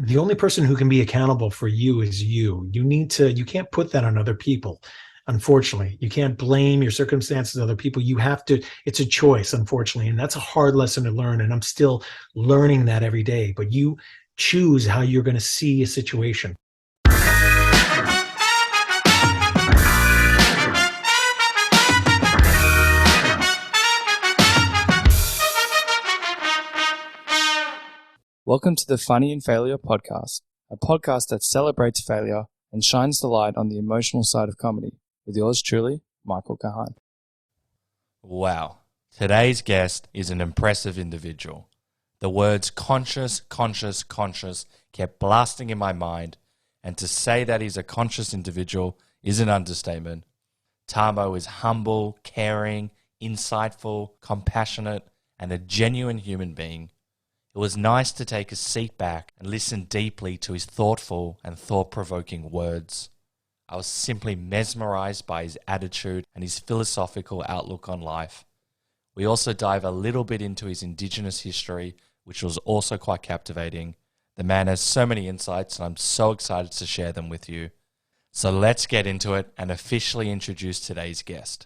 the only person who can be accountable for you is you. You can't put that on other people. Unfortunately, you can't blame your circumstances on other people. You have to, it's a choice, unfortunately. And that's a hard lesson to learn. And I'm still learning that every day. But you choose how you're going to see a situation. Welcome to the Funny in Failure podcast, a podcast that celebrates failure and shines the light on the emotional side of comedy, with yours truly, Michael Kahan. Wow. Today's guest is an impressive individual. The words conscious, conscious, conscious kept blasting in my mind, and to say that he's a conscious individual is an understatement. Tahmoh is humble, caring, insightful, compassionate, and a genuine human being. It was nice to take a seat back and listen deeply to his thoughtful and thought-provoking words. I was simply mesmerized by his attitude and his philosophical outlook on life. We also dive a little bit into his indigenous history, which was also quite captivating. The man has so many insights, and I'm so excited to share them with you. So let's get into it and officially introduce today's guest.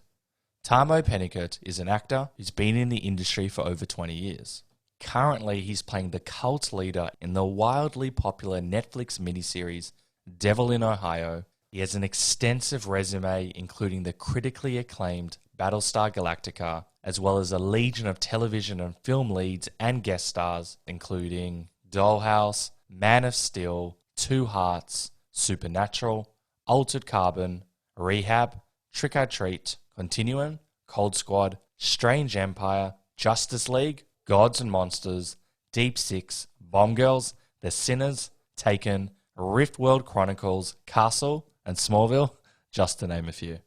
Tahmoh Penikett is an actor who's been in the industry for over 20 years. Currently, he's playing the cult leader in the wildly popular Netflix miniseries Devil in Ohio. He has an extensive resume, including the critically acclaimed Battlestar Galactica, as well as a legion of television and film leads and guest stars, including Dollhouse, Man of Steel, Two Hearts, Supernatural, Altered Carbon, Rehab, Trick or Treat, Continuum, Cold Squad, Strange Empire, Justice League, Gods and Monsters, Deep Six, Bomb Girls, The Sinners, Taken, Riftworld Chronicles, Castle, and Smallville, just to name a few.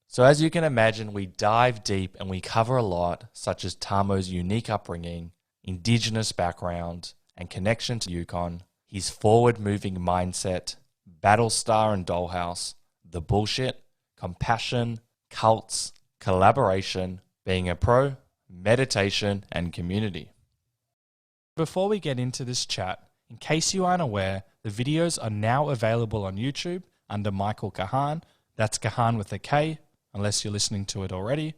So as you can imagine, we dive deep and we cover a lot, such as Tahmoh's unique upbringing, indigenous background, and connection to Yukon, his forward-moving mindset, Battlestar and Dollhouse, the bullshit, compassion, cults, collaboration, being a pro, meditation, and community. Before we get into this chat, in case you aren't aware, the videos are now available on YouTube under Michael Kahan. That's Kahan with a K, unless you're listening to it already.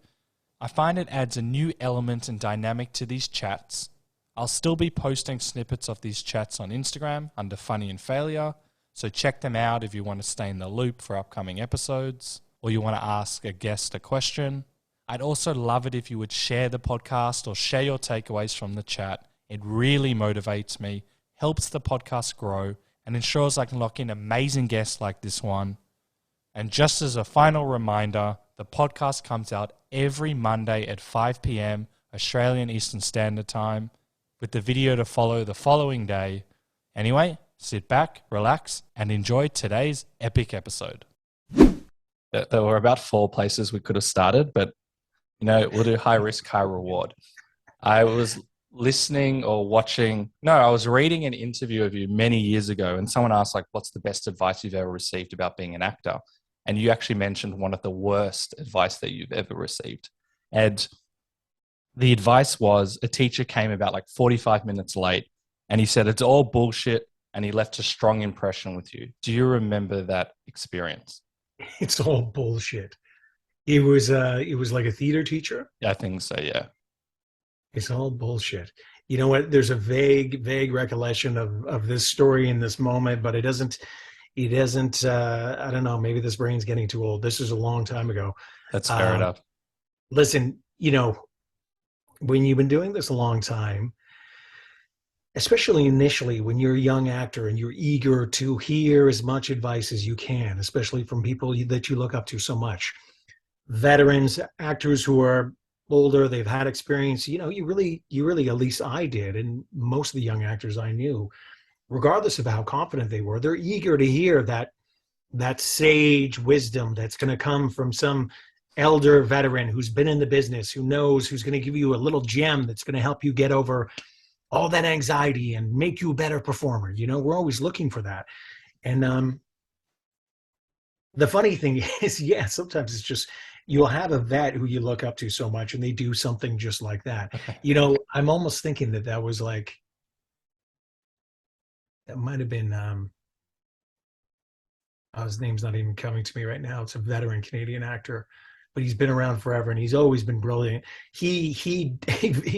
I find it adds a new element and dynamic to these chats. I'll still be posting snippets of these chats on Instagram under Funny in Failure, so check them out if you want to stay in the loop for upcoming episodes, or you want to ask a guest a question. I'd also love it if you would share the podcast or share your takeaways from the chat. It really motivates me, helps the podcast grow, and ensures I can lock in amazing guests like this one. And just as a final reminder, the podcast comes out every Monday at 5 p.m. Australian Eastern Standard Time, with the video to follow the following day. Anyway, sit back, relax, and enjoy today's epic episode. There were about 4 places we could have started, but we'll do high risk, high reward. I was listening or watching, no, I was reading an interview of you many years ago, and someone asked, what's the best advice you've ever received about being an actor? And you actually mentioned one of the worst advice that you've ever received. And the advice was a teacher came about 45 minutes late, and he said, it's all bullshit, and he left a strong impression with you. Do you remember that experience? It's all bullshit. It was like a theater teacher. Yeah, I think so, yeah. It's all bullshit. You know what? There's a vague recollection of this story in this moment, but it doesn't, I don't know, maybe this brain's getting too old. This is a long time ago. That's fair enough. Listen, when you've been doing this a long time, especially initially when you're a young actor and you're eager to hear as much advice as you can, especially from people that you look up to so much, veterans, actors who are older, they've had experience, you really, at least I did, and most of the young actors I knew, regardless of how confident they were, they're eager to hear that sage wisdom that's going to come from some elder veteran who's been in the business, who knows, who's going to give you a little gem that's going to help you get over all that anxiety and make you a better performer. We're always looking for that. And the funny thing is, yeah, sometimes it's just, you'll have a vet who you look up to so much and they do something just like that. I'm almost thinking that was That might have been his name's not even coming to me right now. It's a veteran Canadian actor, but he's been around forever and he's always been brilliant. He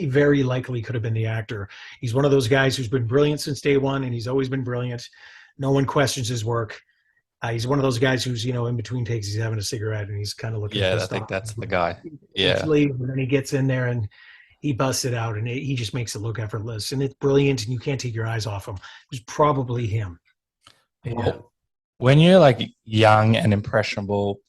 very likely could have been the actor. He's one of those guys who's been brilliant since day one, and he's always been brilliant. No one questions his work. He's one of those guys who's, in between takes, he's having a cigarette and he's kind of looking Yeah, I pissed think off. that's the guy. It's Yeah. late, and then he gets in there and he busts it out, and he just makes it look effortless, and it's brilliant, and you can't take your eyes off him. It was probably him. Well, when you're like young and impressionable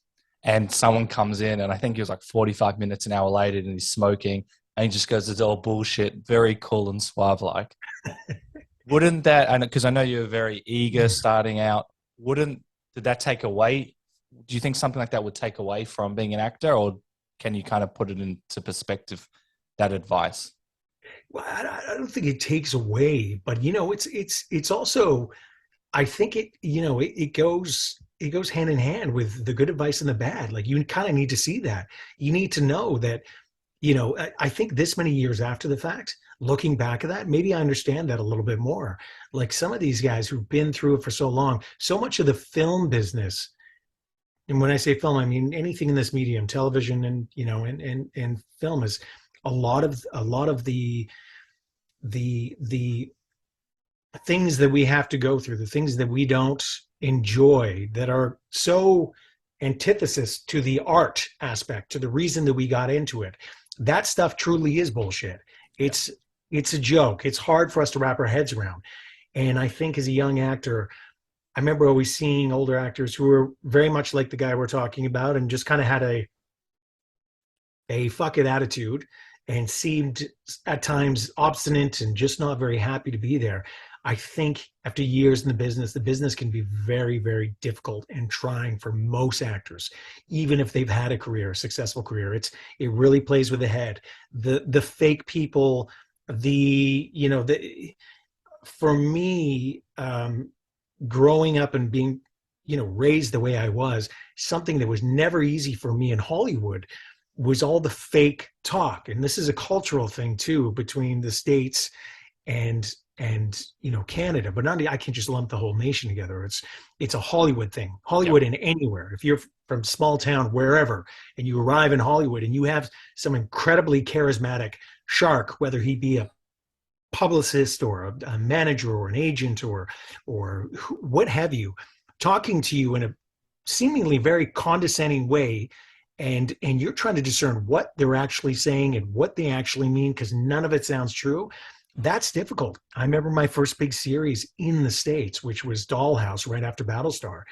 and someone comes in and I think he was like 45 minutes, an hour later, and he's smoking and he just goes, it's all bullshit, very cool and suave like. Wouldn't that, and because I know you're very eager starting out, did that take away? Do you think something like that would take away from being an actor, or can you kind of put it into perspective, that advice? Well, I don't think it takes away, but it's also, I think it goes hand in hand with the good advice and the bad. Like, you kind of need to see that. You need to know that, I think this many years after the fact, looking back at that, maybe I understand that a little bit more. Like, some of these guys who've been through it for so long, so much of the film business, and when I say film, I mean anything in this medium, television and, and film, is a lot of the things that we have to go through, the things that we don't enjoy, that are so antithesis to the art aspect, to the reason that we got into it. That stuff truly is bullshit. It's a joke. It's hard for us to wrap our heads around. And I think as a young actor, I remember always seeing older actors who were very much like the guy we're talking about, and just kind of had a fuck it attitude, and seemed at times obstinate and just not very happy to be there. I think after years in the business can be very, very difficult and trying for most actors, even if they've had a successful career. It really plays with the head. The fake people, for me, growing up and being, raised the way I was, something that was never easy for me in Hollywood was all the fake talk. And this is a cultural thing too, between the States and Canada, but I can't just lump the whole nation together. It's a Hollywood thing. Hollywood, and anywhere. If you're from small town, wherever, and you arrive in Hollywood and you have some incredibly charismatic shark, whether he be a publicist or a manager or an agent or what have you, talking to you in a seemingly very condescending way, and you're trying to discern what they're actually saying and what they actually mean, because none of it sounds true. That's difficult. I remember my first big series in the States, which was Dollhouse, right after Battlestar.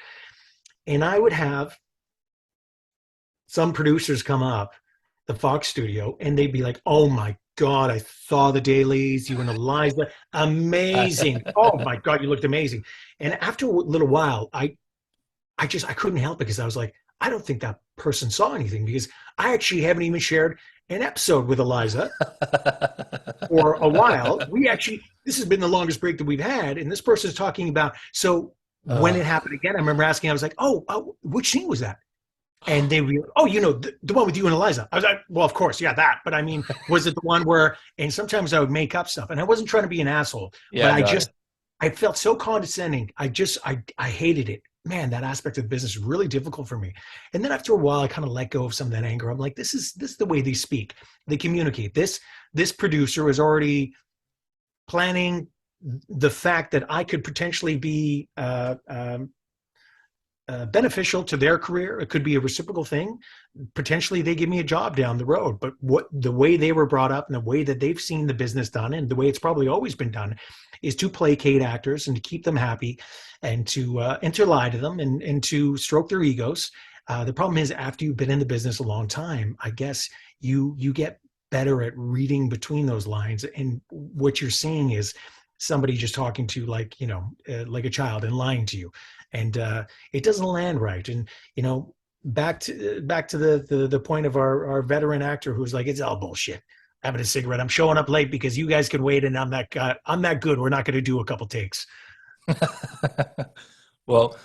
And I would have some producers come up, the Fox studio, and they'd be like, oh my God, I saw the dailies, you and Eliza, amazing. Oh my God, you looked amazing. And after a little while, I couldn't help it, because I was like, I don't think that person saw anything, because I actually haven't even shared an episode with Eliza for a while. This has been the longest break that we've had, and this person's talking about, so when it happened again, I remember asking, I was like, oh, which scene was that? And they were, oh, the one with you and Eliza. I was like, well, of course, yeah, that. But I mean, was it the one where, and sometimes I would make up stuff, and I wasn't trying to be an asshole, but I felt so condescending. I hated it. Man, that aspect of the business is really difficult for me. And then after a while, I kind of let go of some of that anger. I'm like, this is the way they speak. They communicate. This producer is already planning the fact that I could potentially be beneficial to their career. It could be a reciprocal thing. Potentially they give me a job down the road. But the way they were brought up and the way that they've seen the business done, and the way it's probably always been done, is to placate actors and to keep them happy, and to lie to them, and to stroke their egos. The problem is, after you've been in the business a long time, I guess you get better at reading between those lines. And what you're seeing is somebody just talking to, like a child, and lying to you. And it doesn't land right. And back to the point of our veteran actor who's like, it's all bullshit, having a cigarette, I'm showing up late because you guys can wait, and I'm that good, we're not going to do a couple takes. Well,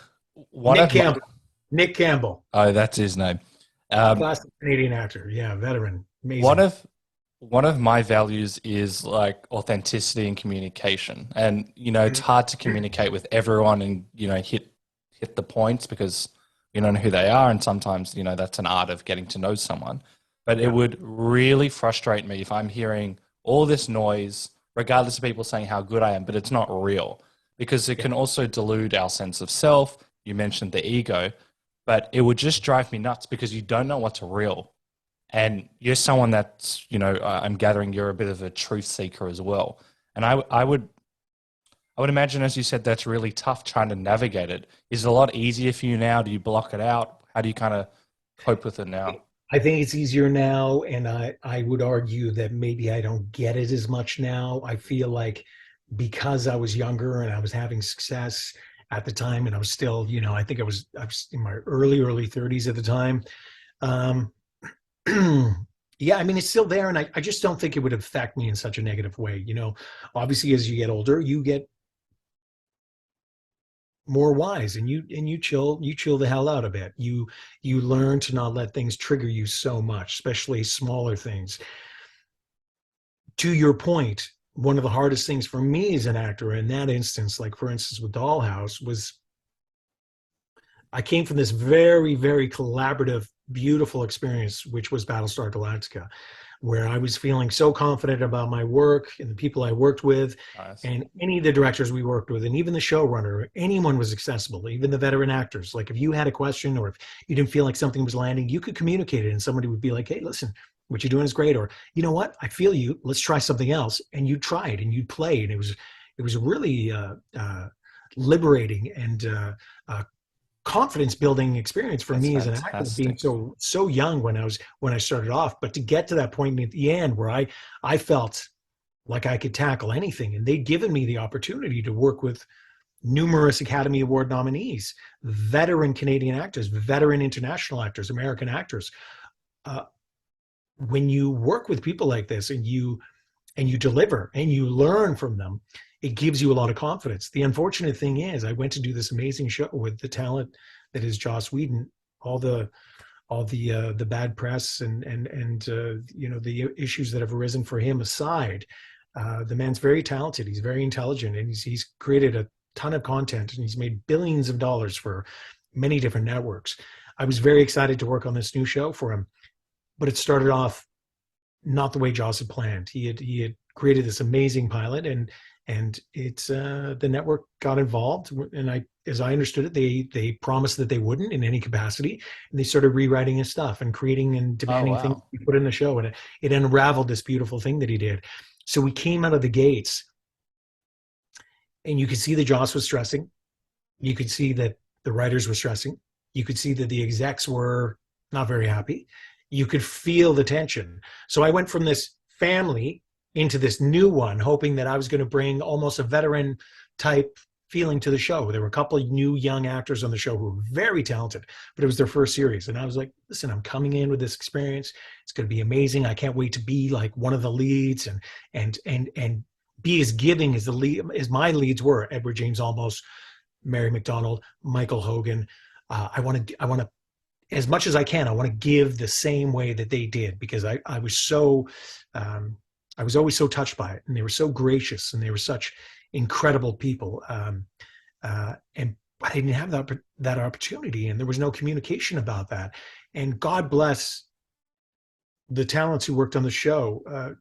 Nick Campbell. Oh, that's his name. Classic Canadian actor. Yeah, veteran. Amazing. one of my values is like authenticity and communication. And, it's hard to communicate with everyone and, hit the points because you don't know who they are. And sometimes, that's an art of getting to know someone. But it Yeah. would really frustrate me if I'm hearing all this noise, regardless of people saying how good I am, but it's not real because it Yeah. can also delude our sense of self. You mentioned the ego, but it would just drive me nuts because you don't know what's real. And you're someone that's, I'm gathering you're a bit of a truth seeker as well. And I would imagine, as you said, that's really tough trying to navigate it. Is it a lot easier for you now? Do you block it out? How do you kind of cope with it now? I think it's easier now, and I would argue that maybe I don't get it as much now. I feel like because I was younger and I was having success at the time, and I was still, I think I was in my early 30s at the time. Um, yeah, I mean, it's still there, and I just don't think it would affect me in such a negative way. Obviously, as you get older, you get more wise, and you chill the hell out a bit. You learn to not let things trigger you so much, especially smaller things. To your point, one of the hardest things for me as an actor in that instance, like for instance with Dollhouse, was I came from this very, very collaborative, beautiful experience, which was Battlestar Galactica, where I was feeling so confident about my work and the people I worked with, Nice. and any of the directors we worked with, and even the showrunner, anyone was accessible, even the veteran actors. Like if you had a question or if you didn't feel like something was landing, you could communicate it, and somebody would be like, "Hey, listen, what you're doing is great," or "You know what? I feel you. Let's try something else." And you tried and you played. And it was really liberating and confidence building experience for That's me as an actor, being fantastic. so young when I started off. But to get to that point at the end where I felt like I could tackle anything, and they'd given me the opportunity to work with numerous Academy Award nominees, veteran Canadian actors, veteran international actors, American actors. uh, when you work with people like this and you deliver and you learn from them, it gives you a lot of confidence. The unfortunate thing is, I went to do this amazing show with the talent that is Joss Whedon. All the bad press and the issues that have arisen for him aside, the man's very talented. He's very intelligent, and he's created a ton of content, and he's made billions of dollars for many different networks. I was very excited to work on this new show for him, but it started off not the way Joss had planned. He had created this amazing pilot, and it's the network got involved, and as I understood it, they promised that they wouldn't in any capacity, and they started rewriting his stuff and creating and Oh, demanding things wow. he put in the show, and it unraveled this beautiful thing that he did. So we came out of the gates, and you could see that Joss was stressing. You could see that the writers were stressing. You could see that the execs were not very happy. You could feel the tension. So I went from this family into this new one, hoping that I was going to bring almost a veteran type feeling to the show. There were a couple of new young actors on the show who were very talented, but it was their first series. And I was like, listen, I'm coming in with this experience. It's going to be amazing. I can't wait to be like one of the leads and be as giving as the lead as my leads were. Edward James Olmos, Mary McDonald, Michael Hogan. I want to, as much as I can, I want to give the same way that they did, because I was so, I was always so touched by it, and they were so gracious, and they were such incredible people. And I didn't have that opportunity, and there was no communication about that. And God bless the talents who worked on the show.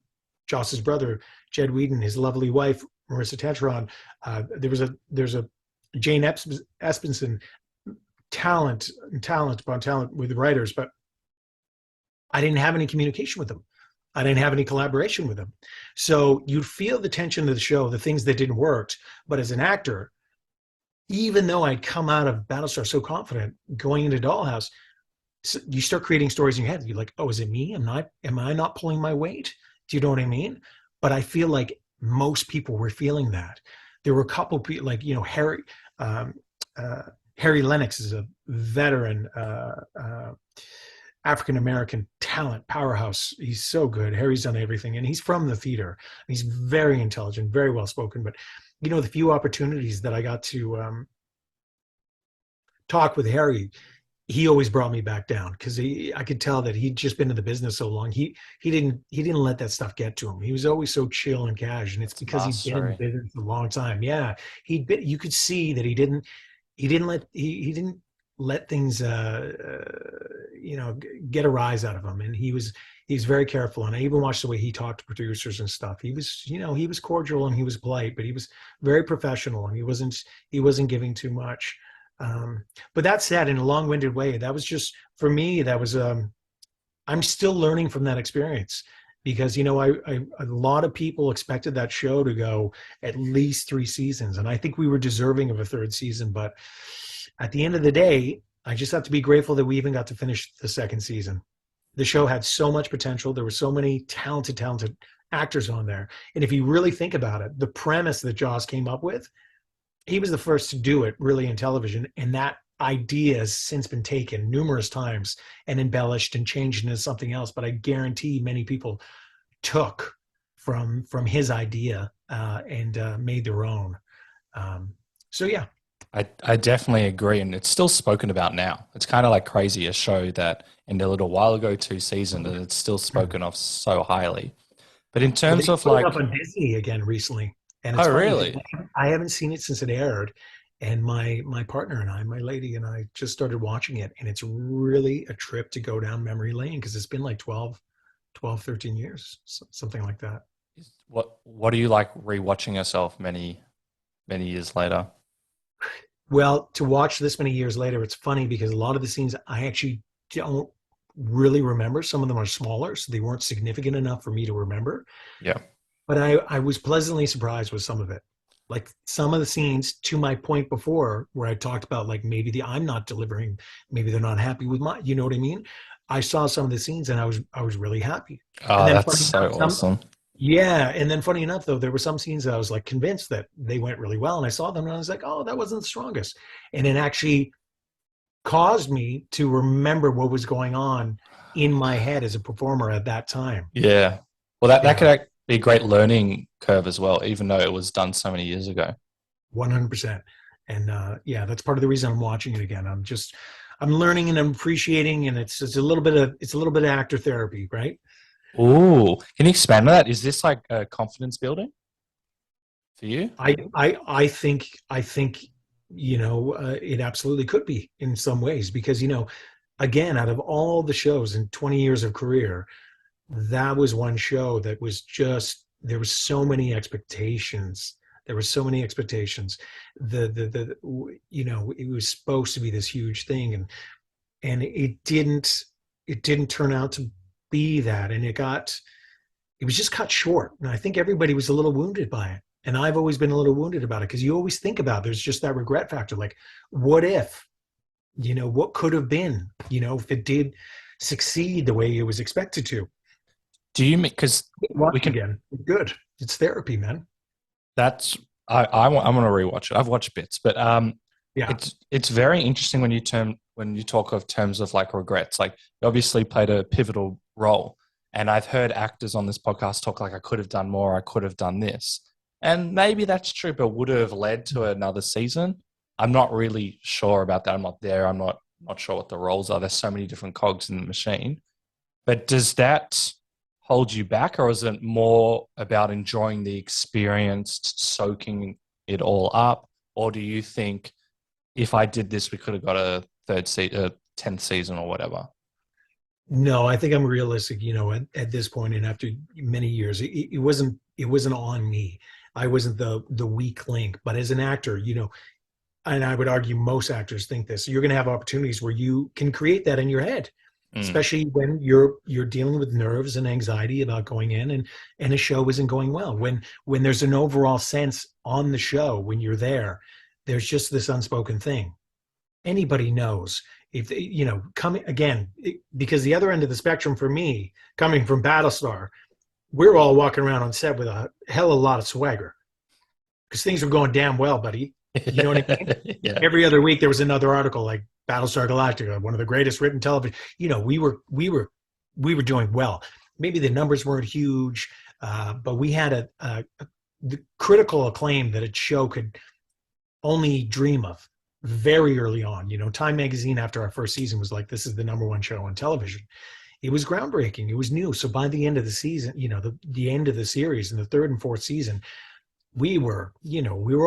Joss's brother, Jed Whedon, his lovely wife, Marissa Tetron. There's a Jane Espenson, talent upon talent with the writers, but I didn't have any communication with them. I didn't have any collaboration with them. So you'd feel the tension of the show, the things that didn't work. But as an actor, even though I'd come out of Battlestar so confident going into Dollhouse, you start creating stories in your head. You're like, oh, is it me? Am I not pulling my weight? Do you know what I mean? But I feel like most people were feeling that. There were a couple of people, like, um, uh, Harry Lennox is a veteran African American talent powerhouse. He's so good. Harry's done everything, and he's from the theater. He's very intelligent, very well spoken. But the few opportunities that I got to talk with Harry, he always brought me back down because I could tell that he'd just been in the business so long. He didn't let that stuff get to him. He was always so chill and cash, and it's It's because he'd been in the mastery. business a long time. Yeah, he'd been. You could see that he didn't let things get a rise out of him, and he's very careful. And I even watched the way he talked to producers and stuff. He was cordial and he was polite, but he was very professional, and he wasn't giving too much. But that said, in a long-winded way, that was just for me. That was I'm still learning from that experience because a lot of people expected that show to go at least 3 seasons, and I think we were deserving of a third season. But at the end of the day, I just have to be grateful that we even got to finish the second season. The show had so much potential. There were so many talented actors on there, and if you really think about it, the premise that Joss came up with, he was the first to do it really in television, and that idea has since been taken numerous times and embellished and changed into something else. But I guarantee many people took from his idea and made their own. So yeah. I definitely agree, and it's still spoken about now. It's kind of like crazy, a show that ended a little while ago, 2 seasons, and it's still spoken of so highly. But in Well, terms they of put it up like, on Disney again recently, and it's oh funny because really? I haven't seen it since it aired, and my partner and I, my lady and I, just started watching it, and it's really a trip to go down memory lane because it's been like 13 years, something like that. What do you like rewatching yourself many years later? Well, to watch this many years later, it's funny because a lot of the scenes I actually don't really remember. Some of them are smaller, so they weren't significant enough for me to remember. Yeah. But I was pleasantly surprised with some of it. Like some of the scenes, to my point before, where I talked about like maybe I'm not delivering, maybe they're not happy with you know what I mean? I saw some of the scenes and I was really happy. And Oh, then that's funny so enough, awesome. yeah, and then funny enough though, there were some scenes that I was like convinced that they went really well, and I saw them and I was like, oh, that wasn't the strongest, and it actually caused me to remember what was going on in my head as a performer at that time. Yeah. Well, that could Yeah, be a great learning curve as well, even though it was done so many years ago. 100%. And yeah, that's part of the reason I'm watching it again. I'm learning and I'm appreciating, and it's a little bit of actor therapy, right? Ooh, can you expand on that? Is this like a confidence building for you? I think it absolutely could be in some ways because again, out of all the shows in 20 years of career, that was one show that was just there was so many expectations. There were so many expectations. It was supposed to be this huge thing, and it didn't turn out to be that, and it was just cut short. And I think everybody was a little wounded by it. And I've always been a little wounded about it because you always think about there's just that regret factor. Like, what if, what could have been, if it did succeed the way it was expected to? Do you mean because we Watch it can? again. Good. It's therapy, man. That's I'm gonna rewatch it. I've watched bits, but Yeah. it's very interesting when you talk of terms of like regrets. Like you obviously played a pivotal role, and I've heard actors on this podcast talk like I could have done more, I could have done this, and maybe that's true, but would have led to another season. I'm not really sure about that. I'm not there. I'm not sure what the roles are. There's so many different cogs in the machine. But does that hold you back, or is it more about enjoying the experience, soaking it all up? Or do you think if I did this, we could have got a 10th season or whatever? No, I think I'm realistic, at this point and after many years, it wasn't on me. I wasn't the weak link, but as an actor, and I would argue most actors think this. You're going to have opportunities where you can create that in your head, Mm, especially when you're dealing with nerves and anxiety about going in and a show isn't going well. When there's an overall sense on the show when you're there, there's just this unspoken thing. Anybody knows if coming again because the other end of the spectrum for me, coming from Battlestar, we're all walking around on set with a hell of a lot of swagger because things were going damn well, buddy. You know what I mean? yeah. Every other week there was another article like Battlestar Galactica, one of the greatest written television. We were doing well. Maybe the numbers weren't huge, but we had the critical acclaim that a show could only dream of. very early on. Time Magazine after our first season was like, this is the number one show on television. It was groundbreaking. It was new. So by the end of the season, the end of the series in the third and fourth season, we were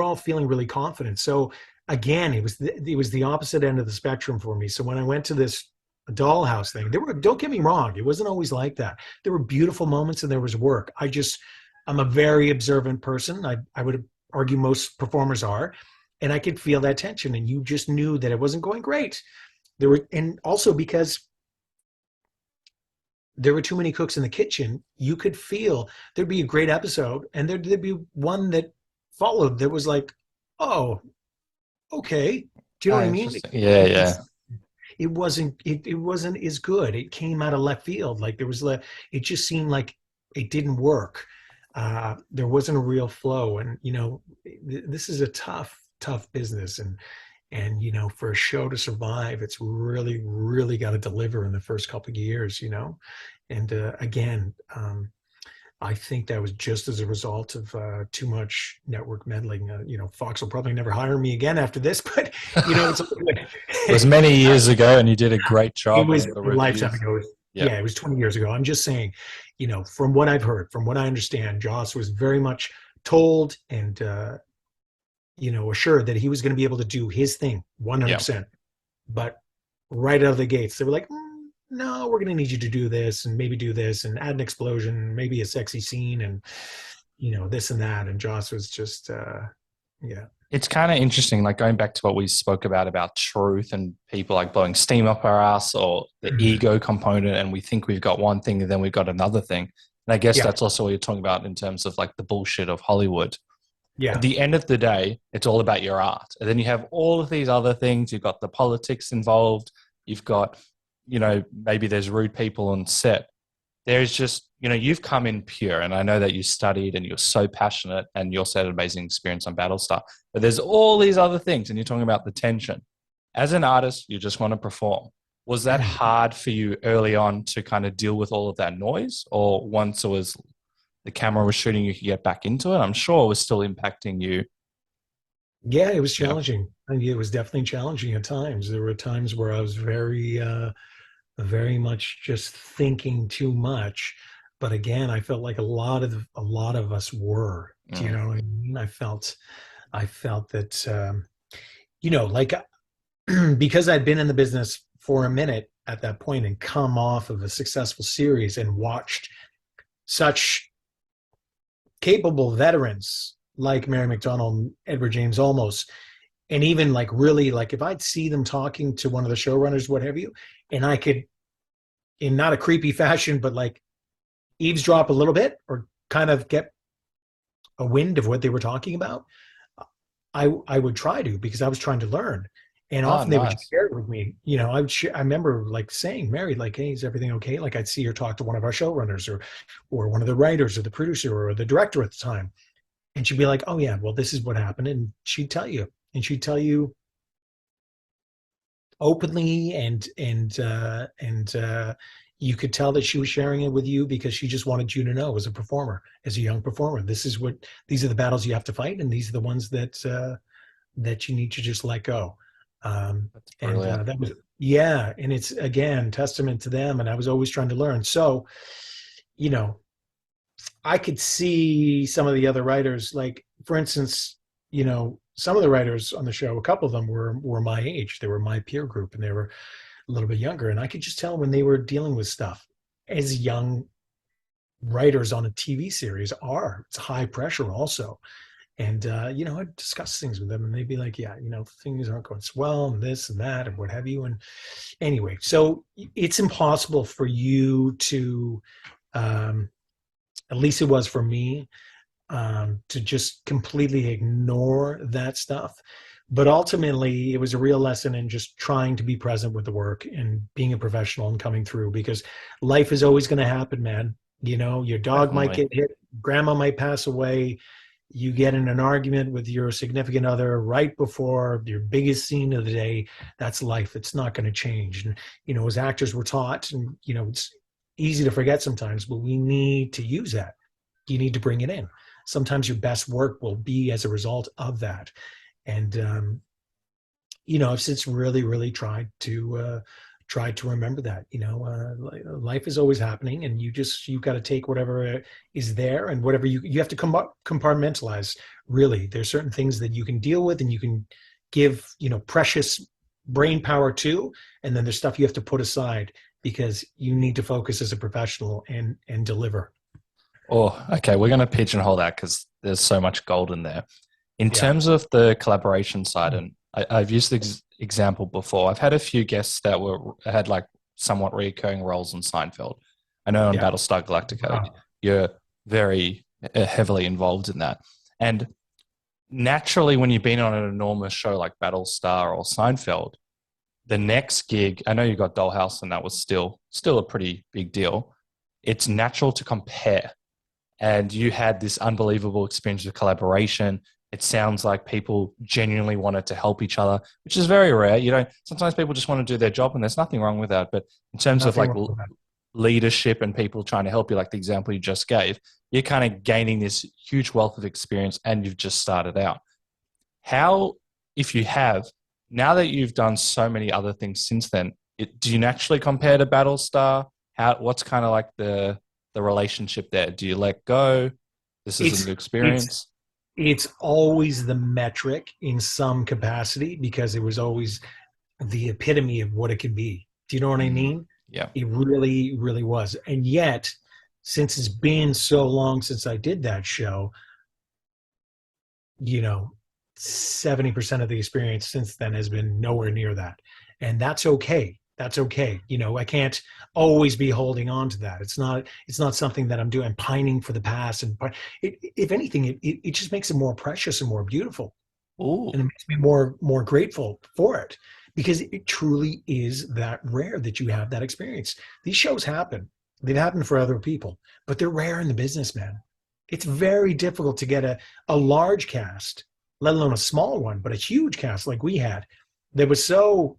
all feeling really confident. So again, it was the opposite end of the spectrum for me. So when I went to this Dollhouse thing, don't get me wrong, it wasn't always like that. There were beautiful moments and there was work. I'm a very observant person. I would argue most performers are, and I could feel that tension. And you just knew that it wasn't going great. And also because there were too many cooks in the kitchen, you could feel there'd be a great episode and there'd be one that followed that was like, oh, okay. Do you know what I mean? Yeah. It wasn't as good. It came out of left field. Like it just seemed like it didn't work. There wasn't a real flow. And, this is a tough business. And, for a show to survive, it's really, really got to deliver in the first couple of years, And again, I think that was just as a result of too much network meddling. Fox will probably never hire me again after this, but it's it was many years ago, and you did a great job. It was a lifetime ago. Yep. Yeah, it was 20 years ago. I'm just saying, from what I've heard, from what I understand, Joss was very much told and assured that he was going to be able to do his thing 100%. Yep. But right out of the gates, they were like, no, we're going to need you to do this and maybe do this and add an explosion, maybe a sexy scene and, this and that. And Joss was just, yeah. It's kind of interesting, like going back to what we spoke about truth and people like blowing steam up our ass or the ego component. And we think we've got one thing and then we've got another thing. And I guess that's also what you're talking about in terms of like the bullshit of Hollywood. Yeah. At the end of the day, it's all about your art. And then you have all of these other things. You've got the politics involved. You've got, maybe there's rude people on set. There's just, you've come in pure, and I know that you studied and you're so passionate and you also had an amazing experience on Battlestar, but there's all these other things and you're talking about the tension. As an artist, you just want to perform. Was that hard for you early on to kind of deal with all of that noise, or once the camera was shooting, you could get back into it? I'm sure it was still impacting you. Yeah, it was challenging. I mean, it was definitely challenging at times. There were times where I was very much just thinking too much. But again, I felt like a lot of us were. Do you know what I mean? I felt that, like because I'd been in the business for a minute at that point and come off of a successful series and watched such capable veterans like Mary McDonnell, Edward James Olmos, and even like really like if I'd see them talking to one of the showrunners, what have you, and I could, in not a creepy fashion, but like eavesdrop a little bit or kind of get a wind of what they were talking about, I would try to, because I was trying to learn. And often they would share it with me. I remember like saying, Mary, like, hey, is everything okay? Like I'd see her talk to one of our showrunners or one of the writers or the producer or the director at the time. And she'd be like, oh yeah, well, this is what happened. And she'd tell you openly and you could tell that she was sharing it with you because she just wanted you to know as a performer, as a young performer, these are the battles you have to fight. And these are the ones that you need to just let go. And that was, and it's again, testament to them. And I was always trying to learn. So, I could see some of the other writers, like for instance, some of the writers on the show, a couple of them were my age. They were my peer group and they were a little bit younger. And I could just tell when they were dealing with stuff as young writers on a TV series are. It's high pressure also. And, I'd discuss things with them and they'd be like, yeah, things aren't going so well and this and that and what have you. And anyway, so it's impossible for you to, at least it was for me, to just completely ignore that stuff. But ultimately, it was a real lesson in just trying to be present with the work and being a professional and coming through, because life is always going to happen, man. Your dog might get hit, grandma might pass away, you get in an argument with your significant other right before your biggest scene of the day. That's life. It's not going to change. And, as actors we're taught, and, it's easy to forget sometimes, but we need to use that. You need to bring it in. Sometimes your best work will be as a result of that. And, I've since really tried to remember that. Life is always happening, and you've got to take whatever is there, and whatever you have to compartmentalize. Really, there's certain things that you can deal with, and you can give precious brain power to, and then there's stuff you have to put aside because you need to focus as a professional and deliver. Oh, okay. We're going to pigeonhole that because there's so much gold in there. In Yeah. terms of the collaboration side, and I've used the example before. I've had a few guests that had like somewhat recurring roles in Seinfeld. I know on Yeah. Battlestar Galactica, Wow. you're very heavily involved in that. And naturally, when you've been on an enormous show like Battlestar or Seinfeld, the next gig, I know you got Dollhouse, and that was still a pretty big deal. It's natural to compare, and you had this unbelievable experience of collaboration. It sounds like people genuinely wanted to help each other, which is very rare. Sometimes people just want to do their job, and there's nothing wrong with that. But in terms of Nothing like wrong with that. leadership and people trying to help you, like the example you just gave, you're kind of gaining this huge wealth of experience, and you've just started out. How, if you have, now that you've done so many other things since then, do you naturally compare to Battlestar? What's kind of like the relationship there? Do you let go? This is It's a new it's experience. it's always the metric in some capacity because it was always the epitome of what it could be. Do you know what I mean? Yeah. It really, really was. And yet, since it's been so long since I did that show, 70% of the experience since then has been nowhere near that. And that's okay. That's okay. I can't always be holding on to that. It's not something that I'm doing. I'm pining for the past. And if anything, it just makes it more precious and more beautiful. Ooh. And it makes me more grateful for it because it truly is that rare that you have that experience. These shows happen. They've happened for other people, but they're rare in the business, man. It's very difficult to get a large cast, let alone a small one, but a huge cast like we had that was so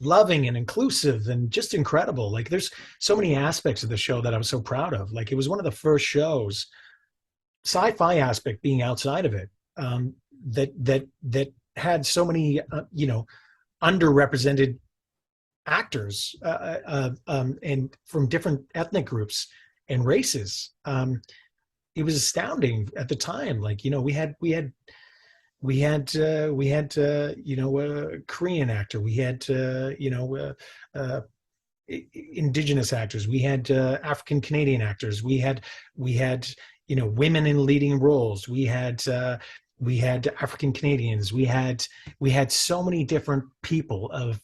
loving and inclusive and just incredible. Like there's so many aspects of the show that I was so proud of. Like it was one of the first shows, sci-fi aspect being outside of it, that had so many underrepresented actors and from different ethnic groups and races. It was astounding at the time. Like we had a Korean actor, we had indigenous actors, we had African Canadian actors, we had women in leading roles, we had African Canadians, we had so many different people of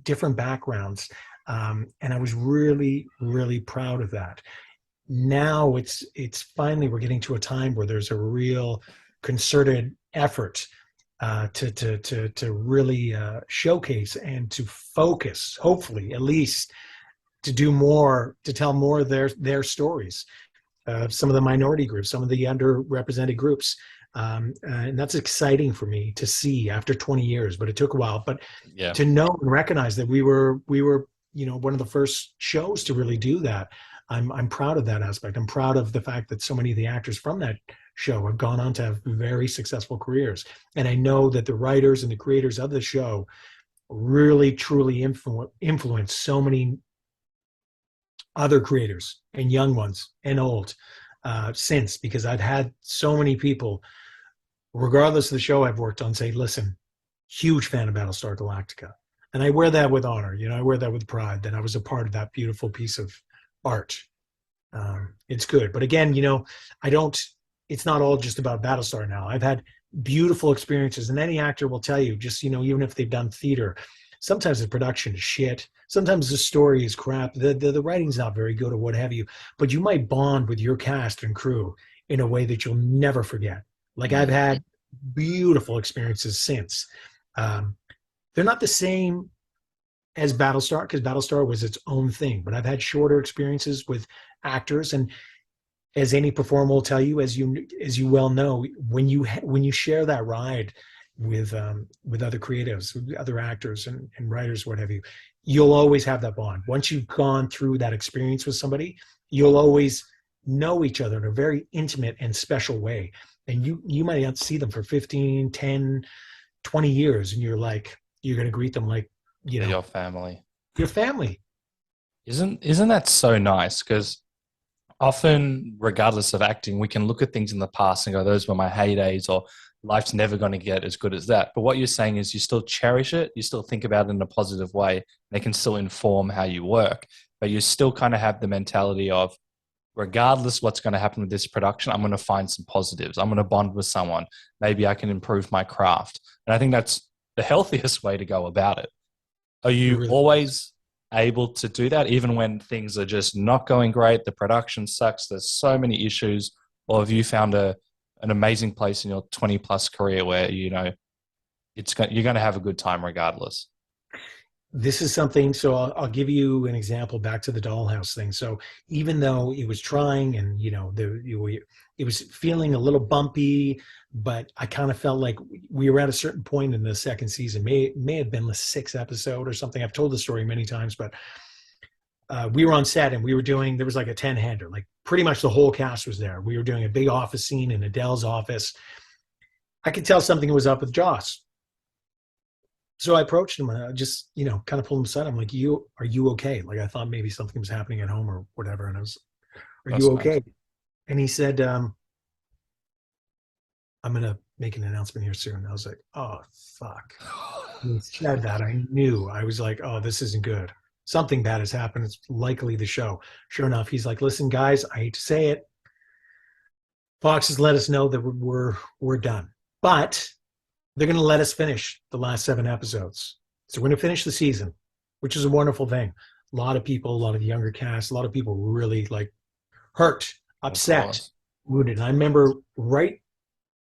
different backgrounds, and I was really, really proud of that. Now it's finally we're getting to a time where there's a real concerted effort to really showcase and to focus, hopefully at least to do more, to tell more of their stories, some of the minority groups, some of the underrepresented groups. And that's exciting for me to see after 20 years, but it took a while. But Yeah. to know and recognize that we were one of the first shows to really do that. I'm proud of that aspect. I'm proud of the fact that so many of the actors from that show have gone on to have very successful careers. And I know that the writers and the creators of the show really, truly influence so many other creators and young ones and old since, because I've had so many people, regardless of the show I've worked on, say, listen, huge fan of Battlestar Galactica. And I wear that with honor. I wear that with pride that I was a part of that beautiful piece of art. It's good. But again, it's not all just about Battlestar now. I've had beautiful experiences, and any actor will tell you, just, even if they've done theater, sometimes the production is shit. Sometimes the story is crap. The writing's not very good or what have you, but you might bond with your cast and crew in a way that you'll never forget. Like I've had beautiful experiences since. They're not the same as Battlestar, because Battlestar was its own thing, but I've had shorter experiences with actors, and as any performer will tell you, as you well know, when you share that ride with other creatives, with other actors and writers, what have you, you'll always have that bond. Once you've gone through that experience with somebody, you'll always know each other in a very intimate and special way. And you might not see them for 15, 10, 20 years, and you're like, you're going to greet them like, you They're know, your family. your family. Isn't that so nice? Because often, regardless of acting, we can look at things in the past and go, those were my heydays, or life's never going to get as good as that. But what you're saying is you still cherish it, you still think about it in a positive way, and it can still inform how you work. But you still kind of have the mentality of, regardless what's going to happen with this production, I'm going to find some positives. I'm going to bond with someone. Maybe I can improve my craft. And I think that's the healthiest way to go about it. Are It you really is. always able to do that, even when things are just not going great, the production sucks, there's so many issues? Or have you found an amazing place in your 20 plus career where, you're going to have a good time regardless? This is something, so I'll give you an example back to the Dollhouse thing. So even though it was trying, and it was feeling a little bumpy, but I kind of felt like we were at a certain point in the second season, may have been the 6th episode or something. I've told the story many times, but we were on set and there was like a 10-hander, like pretty much the whole cast was there. We were doing a big office scene in Adele's office. I could tell something was up with Joss. So I approached him and I just, kind of pulled him aside. I'm like, are you okay? Like, I thought maybe something was happening at home or whatever. And are That's you nice. okay? And he said, I'm going to make an announcement here soon. I was like, oh, fuck. When he said that, I knew. I was like, oh, this isn't good. Something bad has happened. It's likely the show. Sure enough, he's like, listen, guys, I hate to say it. Fox has let us know that we're done. But they're going to let us finish the last 7 episodes. So we're going to finish the season, which is a wonderful thing. A lot of people, a lot of the younger cast, a lot of people really like hurt, upset, wounded. And I remember right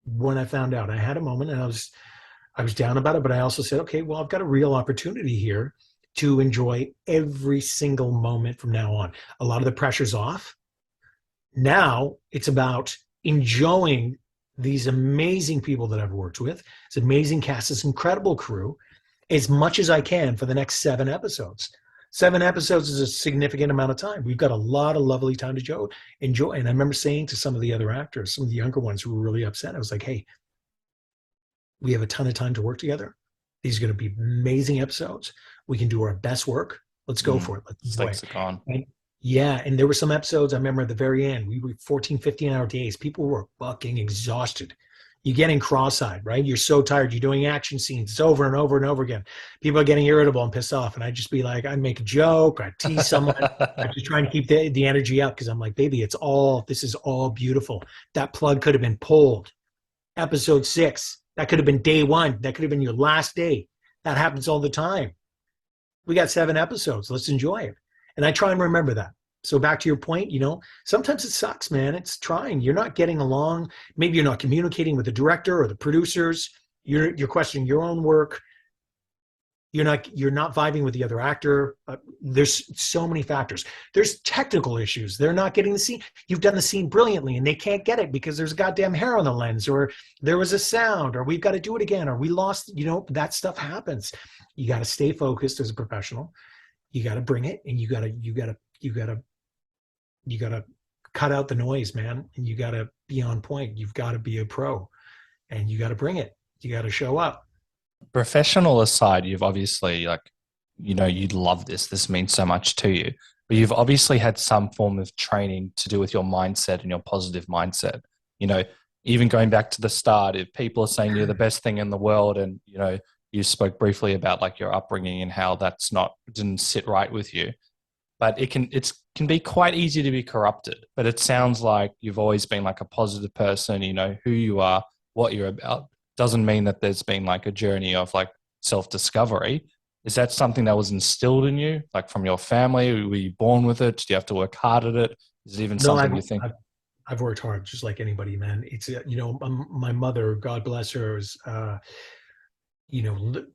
when I found out, I had a moment and I was down about it, but I also said, okay, well, I've got a real opportunity here to enjoy every single moment from now on. A lot of the pressure's off. Now it's about enjoying these amazing people that I've worked with, this amazing cast, this incredible crew, as much as I can for the next 7 episodes. 7 episodes is a significant amount of time. We've got a lot of lovely time to enjoy. And I remember saying to some of the other actors, some of the younger ones who were really upset, I was like, hey, we have a ton of time to work together. These are going to be amazing episodes. We can do our best work. Let's go for it. Let's enjoy Stakes are gone. yeah, and there were some episodes, I remember at the very end, we were 14, 15-hour days. People were fucking exhausted. You're getting cross-eyed, right? You're so tired. You're doing action scenes. It's over and over and over again. People are getting irritable and pissed off. And I'd just be like, I'd make a joke. I'd tease someone. I'm just trying to keep the energy up because I'm like, baby, this is all beautiful. That plug could have been pulled. Episode 6, that could have been day 1. That could have been your last day. That happens all the time. We got 7 episodes. Let's enjoy it. And I try and remember that. So back to your point, sometimes it sucks, man. It's trying. You're not getting along. Maybe you're not communicating with the director or the producers. You're questioning your own work. You're not vibing with the other actor. There's so many factors. There's technical issues. They're not getting the scene. You've done the scene brilliantly and they can't get it because there's goddamn hair on the lens, or there was a sound, or we've got to do it again, or we lost, that stuff happens. You got to stay focused as a professional. You got to bring it, and you got to cut out the noise, man. And you got to be on point. You've got to be a pro, and you got to bring it. You got to show up. Professional aside, you've obviously you'd love this. This means so much to you, but you've obviously had some form of training to do with your mindset and your positive mindset. Even going back to the start, if people are saying you're the best thing in the world, and you spoke briefly about like your upbringing and how didn't sit right with you, but it can be quite easy to be corrupted. But it sounds like you've always been like a positive person. You know who you are, what you're about. Doesn't mean that there's been like a journey of like self-discovery. Is that something that was instilled in you, like from your family? Were you born with it? Do you have to work hard at it? Is it even something you think? I've worked hard, just like anybody, man. It's my mother, God bless her, was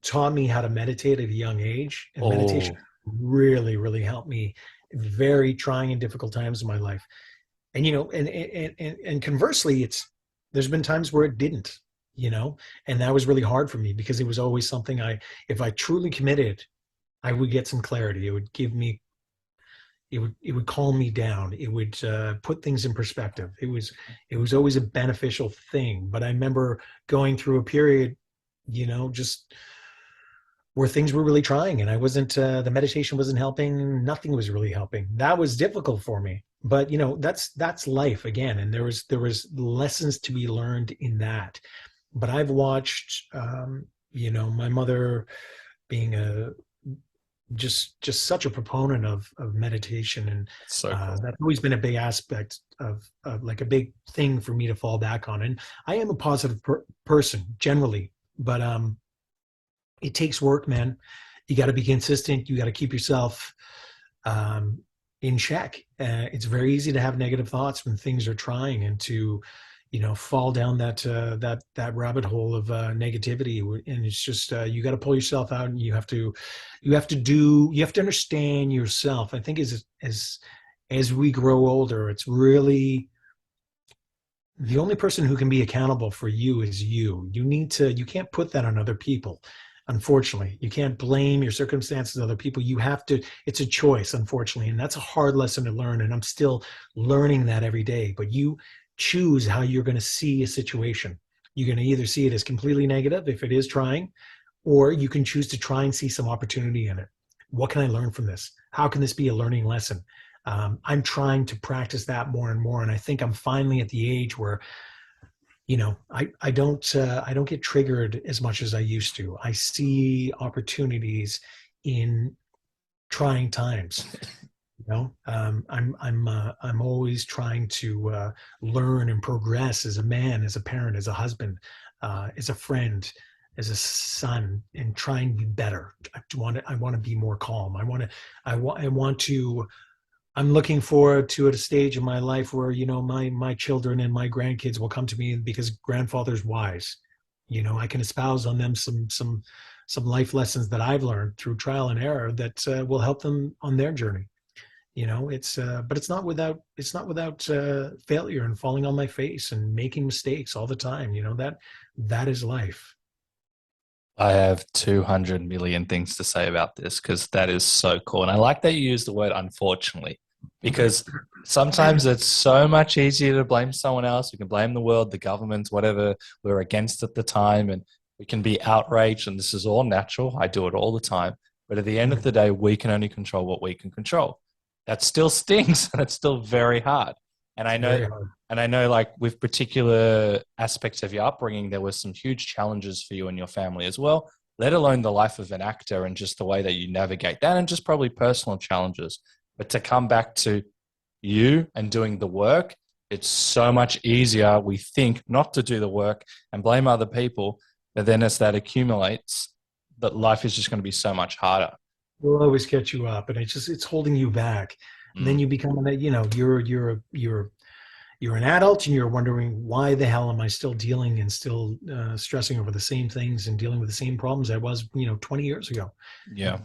taught me how to meditate at a young age, and meditation really, really helped me very trying and difficult times in my life. And and conversely, there's been times where it didn't. And that was really hard for me because it was always something if I truly committed, I would get some clarity. It would give me, it would calm me down. It would put things in perspective. It was always a beneficial thing. But I remember going through a period just where things were really trying, and I wasn't, the meditation wasn't helping. Nothing was really helping. That was difficult for me. But that's life again. And there was lessons to be learned in that. But I've watched, my mother being a just such a proponent of meditation, and That's so cool. that's always been a big aspect of like a big thing for me to fall back on. And I am a positive person generally, but it takes work, man. You got to be consistent. You got to keep yourself um, in check. It's very easy to have negative thoughts when things are trying, and to fall down that rabbit hole of negativity. And it's just, you got to pull yourself out, and you have to understand yourself. I think as we grow older, it's really the only person who can be accountable for you is you. You can't put that on other people. Unfortunately, you can't blame your circumstances on other people. You have to, it's a choice, unfortunately. And that's a hard lesson to learn. And I'm still learning that every day. But you choose how you're going to see a situation. You're going to either see it as completely negative if it is trying, or you can choose to try and see some opportunity in it. What can I learn from this? How can this be a learning lesson? I'm trying to practice that more and more. And I think I'm finally at the age where, I don't get triggered as much as I used to. I see opportunities in trying times. I'm always trying to learn and progress as a man, as a parent, as a husband, as a friend, as a son, and try and be better. I want to be more calm. I'm looking forward to a stage in my life where, my children and my grandkids will come to me because grandfather's wise. I can espouse on them some life lessons that I've learned through trial and error that will help them on their journey. But it's not without failure and falling on my face and making mistakes all the time. That is life. I have 200 million things to say about this because that is so cool. And I like that you use the word unfortunately, because sometimes it's so much easier to blame someone else. We can blame the world, the governments, whatever we're against at the time, and we can be outraged. And this is all natural. I do it all the time. But at the end of the day, we can only control what we can control. That still stings and it's still very hard. And I It's know very hard. and I know, like, with particular aspects of your upbringing, there were some huge challenges for you and your family as well, let alone the life of an actor and just the way that you navigate that and just probably personal challenges. But to come back to you and doing the work, it's so much easier, we think, not to do the work and blame other people. But then as that accumulates, that life is just going to be so much harder. Will always catch you up, and it's holding you back. And then Mm, you become you're an adult, and you're wondering, why the hell am I still dealing and still stressing over the same things and dealing with the same problems I was 20 years ago. yeah.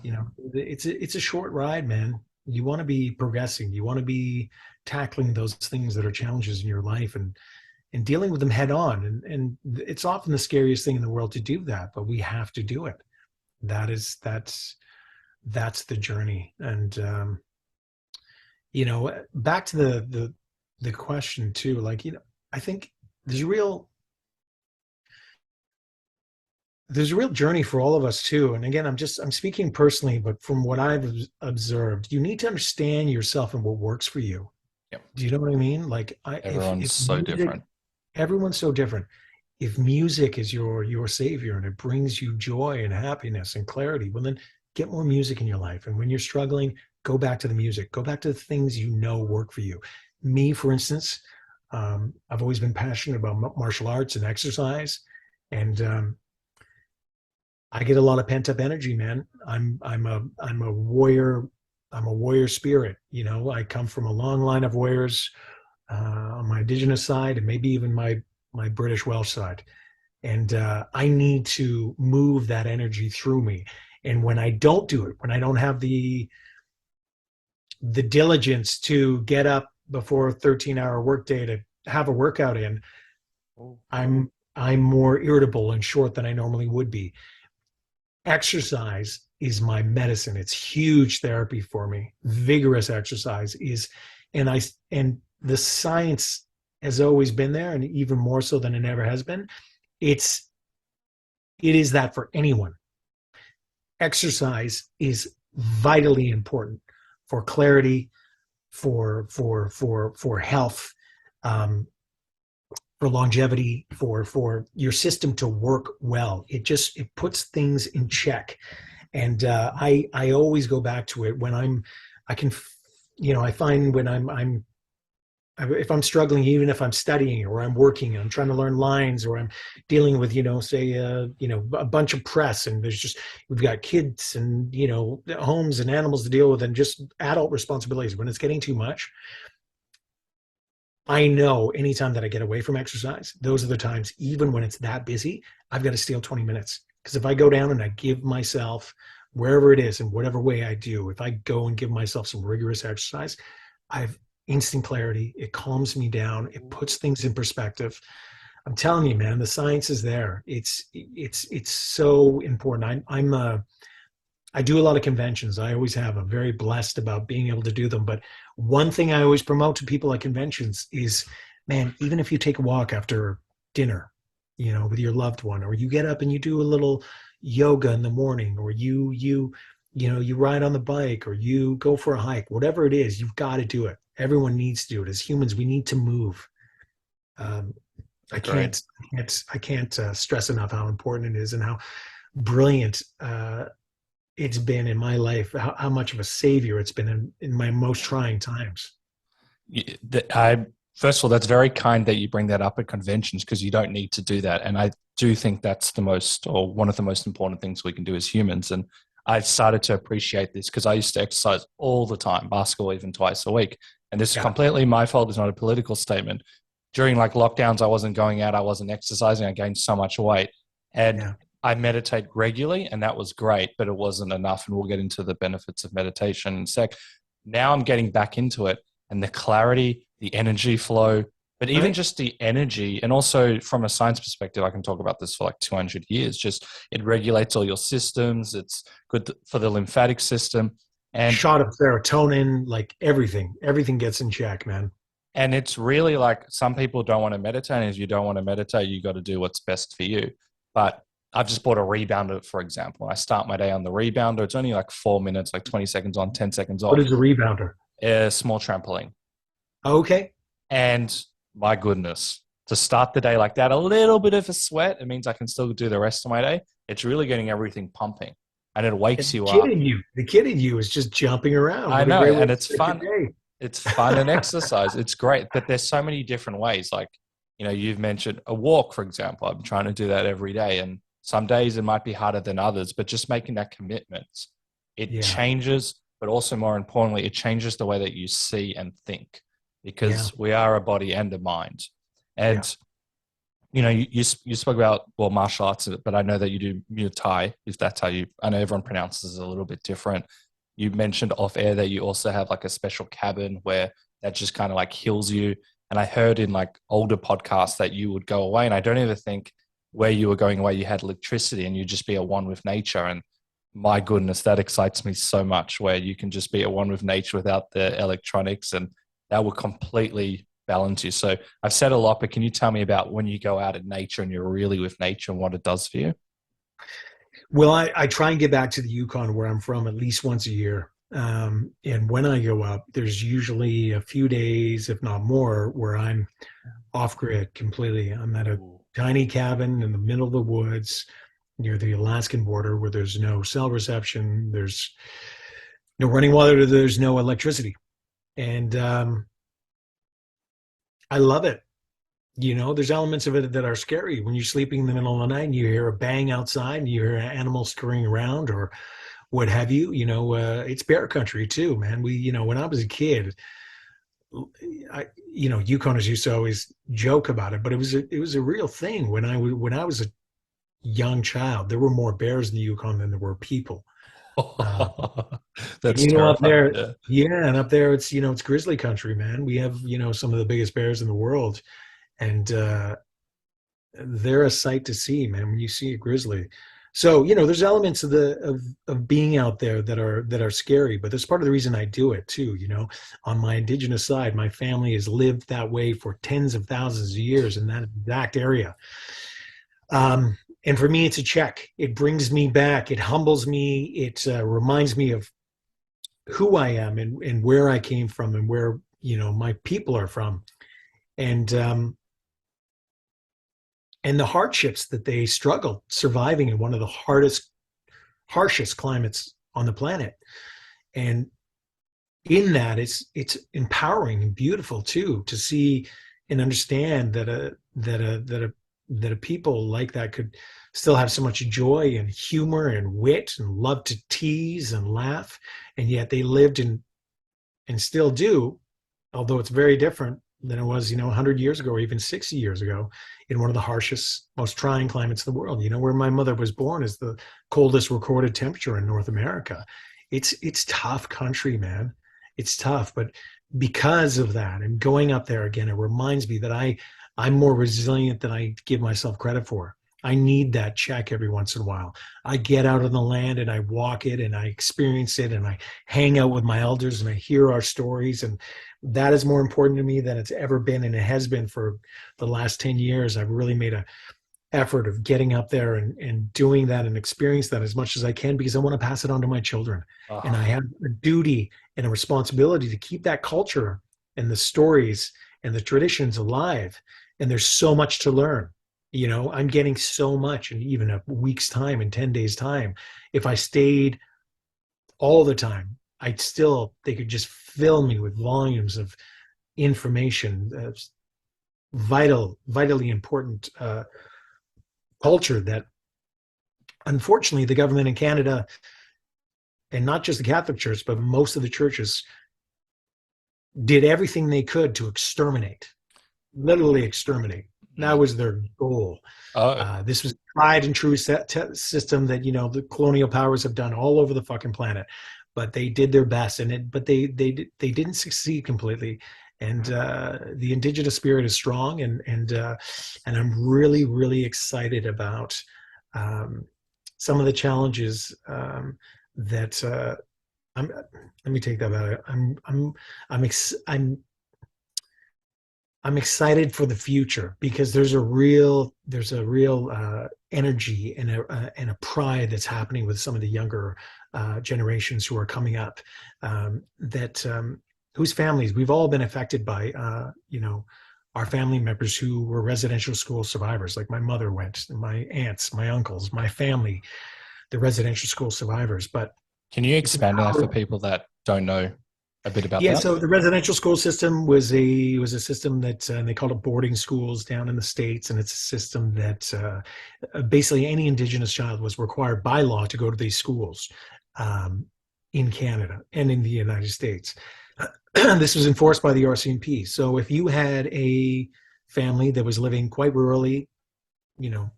It's a short ride, man. You want to be progressing. You want to be tackling those things that are challenges in your life, and dealing with them head on. And it's often the scariest thing in the world to do that, but we have to do it. That's the journey. And back to the question too, like, I think there's a real there's a real journey for all of us too. And again, I'm speaking personally, but from what I've observed, you need to understand yourself and what works for you. Yep. Do you know what I mean? Like, Everyone's if so music, different. everyone's so different. If music is your savior and it brings you joy and happiness and clarity, well, then get more music in your life. And when you're struggling, go back to the music. Go back to the things work for you. Me, for instance, I've always been passionate about martial arts and exercise, and I get a lot of pent up energy, man. I'm a warrior. I'm a warrior spirit. I come from a long line of warriors on my indigenous side, and maybe even my British Welsh side. And I need to move that energy through me. And when I don't do it, when I don't have the diligence to get up before a 13-hour workday to have a workout in, Oh. I'm more irritable and short than I normally would be. Exercise is my medicine. It's huge therapy for me. Vigorous exercise is, and the science has always been there, and even more so than it ever has been. It's it is that for anyone. Exercise is vitally important for clarity, for health, um, for longevity, for your system to work well. It puts things in check. And I always go back to it when I can, I find when if I'm struggling, even if I'm studying or I'm working and I'm trying to learn lines or I'm dealing with, say, a bunch of press, and we've got kids and, homes and animals to deal with and just adult responsibilities. When it's getting too much, I know anytime that I get away from exercise, those are the times, even when it's that busy, I've got to steal 20 minutes. Because if I go down and I give myself, wherever it is, in whatever way I do, if I go and give myself some rigorous exercise, I've instant clarity. It calms me down. It puts things in perspective. I'm telling you, man, the science is there. It's so important. I do a lot of conventions. I always have. I'm very blessed about being able to do them. But one thing I always promote to people at conventions is, man, even if you take a walk after dinner, with your loved one, or you get up and you do a little yoga in the morning, or you ride on the bike, or you go for a hike, whatever it is, you've got to do it. Everyone needs to do it. As humans, we need to move. I can't stress enough how important it is and how brilliant it's been in my life, how much of a savior it's been in my most trying times. First of all, that's very kind that you bring that up at conventions, because you don't need to do that. And I do think that's one of the most important things we can do as humans. And I've started to appreciate this because I used to exercise all the time, basketball even twice a week. And this is completely my fault. It's not a political statement. During lockdowns, I wasn't going out. I wasn't exercising. I gained so much weight. And I meditate regularly, and that was great, but it wasn't enough. And we'll get into the benefits of meditation in a sec. Now I'm getting back into it, and the clarity, the energy flow, but even just the energy, and also from a science perspective, I can talk about this for 200 years. Just it regulates all your systems. It's good for the lymphatic system. And shot of serotonin, everything gets in check, man. And it's really some people don't want to meditate. And if you don't want to meditate, you got to do what's best for you. But I've just bought a rebounder, for example. I start my day on the rebounder. It's only 4 minutes, 20 seconds on, 10 seconds off. What is a rebounder? A small trampoline. Okay. And my goodness, to start the day like that, a little bit of a sweat, it means I can still do the rest of my day. It's really getting everything pumping, and it wakes you up. The kid in you is just jumping around. I know, and it's fun. It's fun and exercise. It's great, but there's so many different ways. You've mentioned a walk, for example. I'm trying to do that every day, and some days it might be harder than others, but just making that commitment, it changes, but also more importantly, it changes the way that you see and think, because we are a body and a mind. And, you spoke about, martial arts, but I know that you do Muay Thai, if that's how I know everyone pronounces it a little bit different. You mentioned off air that you also have a special cabin where that just kind of heals you. And I heard in older podcasts that you would go away, and I don't ever think where you were going away, you had electricity and you'd just be at one with nature. And my goodness, that excites me so much, where you can just be at one with nature without the electronics, and that will completely balance you. So I've said a lot, but can you tell me about when you go out in nature and you're really with nature and what it does for you? Well, I try and get back to the Yukon, where I'm from, at least once a year. And when I go up, there's usually a few days, if not more, where I'm off grid completely. I'm at a tiny cabin in the middle of the woods near the Alaskan border, where there's no cell reception, there's no running water, there's no electricity. And I love it. There's elements of it that are scary when you're sleeping in the middle of the night and you hear a bang outside and you hear animals scurrying around or what have you. It's bear country too, man. When I was a kid, Yukoners used to always joke about it, but it was a real thing. When I was a young child, there were more bears in the Yukon than there were people. That's terrifying. Up there, and up there it's grizzly country, man. We have some of the biggest bears in the world, and they're a sight to see, man, when you see a grizzly. So there's elements of being out there that are scary, but that's part of the reason I do it too. On my indigenous side, my family has lived that way for tens of thousands of years in that exact area. And for me, it's a check. It brings me back. It humbles me. It reminds me of who I am and where I came from and where, my people are from. And and the hardships that they struggled surviving in one of the harshest climates on the planet. And in that, it's empowering and beautiful too to see and understand that a people like that could still have so much joy and humor and wit and love to tease and laugh, and yet they lived and still do, although it's very different than it was, 100 years ago or even 60 years ago, in one of the harshest, most trying climates in the world. Where my mother was born is the coldest recorded temperature in North America. It's tough country, man. It's tough, but because of that and going up there again, it reminds me that I'm more resilient than I give myself credit for. I need that check every once in a while. I get out on the land and I walk it and I experience it and I hang out with my elders and I hear our stories. And that is more important to me than it's ever been. And it has been for the last 10 years. I've really made a effort of getting up there and doing that and experience that as much as I can, because I want to pass it on to my children. And I have a duty and a responsibility to keep that culture and the stories and the traditions alive. And there's so much to learn. I'm getting so much in even a week's time, in 10 days time. If I stayed all the time, they could just fill me with volumes of information, vitally important culture that unfortunately the government in Canada, and not just the Catholic Church, but most of the churches, did everything they could to exterminate, literally exterminate. That was their goal. This was a tried and true system that, the colonial powers have done all over the fucking planet, but they did their best but they didn't succeed completely. And the indigenous spirit is strong, and I'm really, really excited about some of the challenges that let me take that back. I'm excited for the future because there's a real energy and a pride that's happening with some of the younger generations who are coming up, whose families we've all been affected by, our family members who were residential school survivors, like my mother went, and my aunts, my uncles, my family, the residential school survivors. But can you expand on that for people that don't know a bit about that? So the residential school system was a system that they called it boarding schools down in the States, and it's a system that basically any Indigenous child was required by law to go to these schools in Canada and in the United States. This was enforced by the RCMP. So if you had a family that was living quite rurally,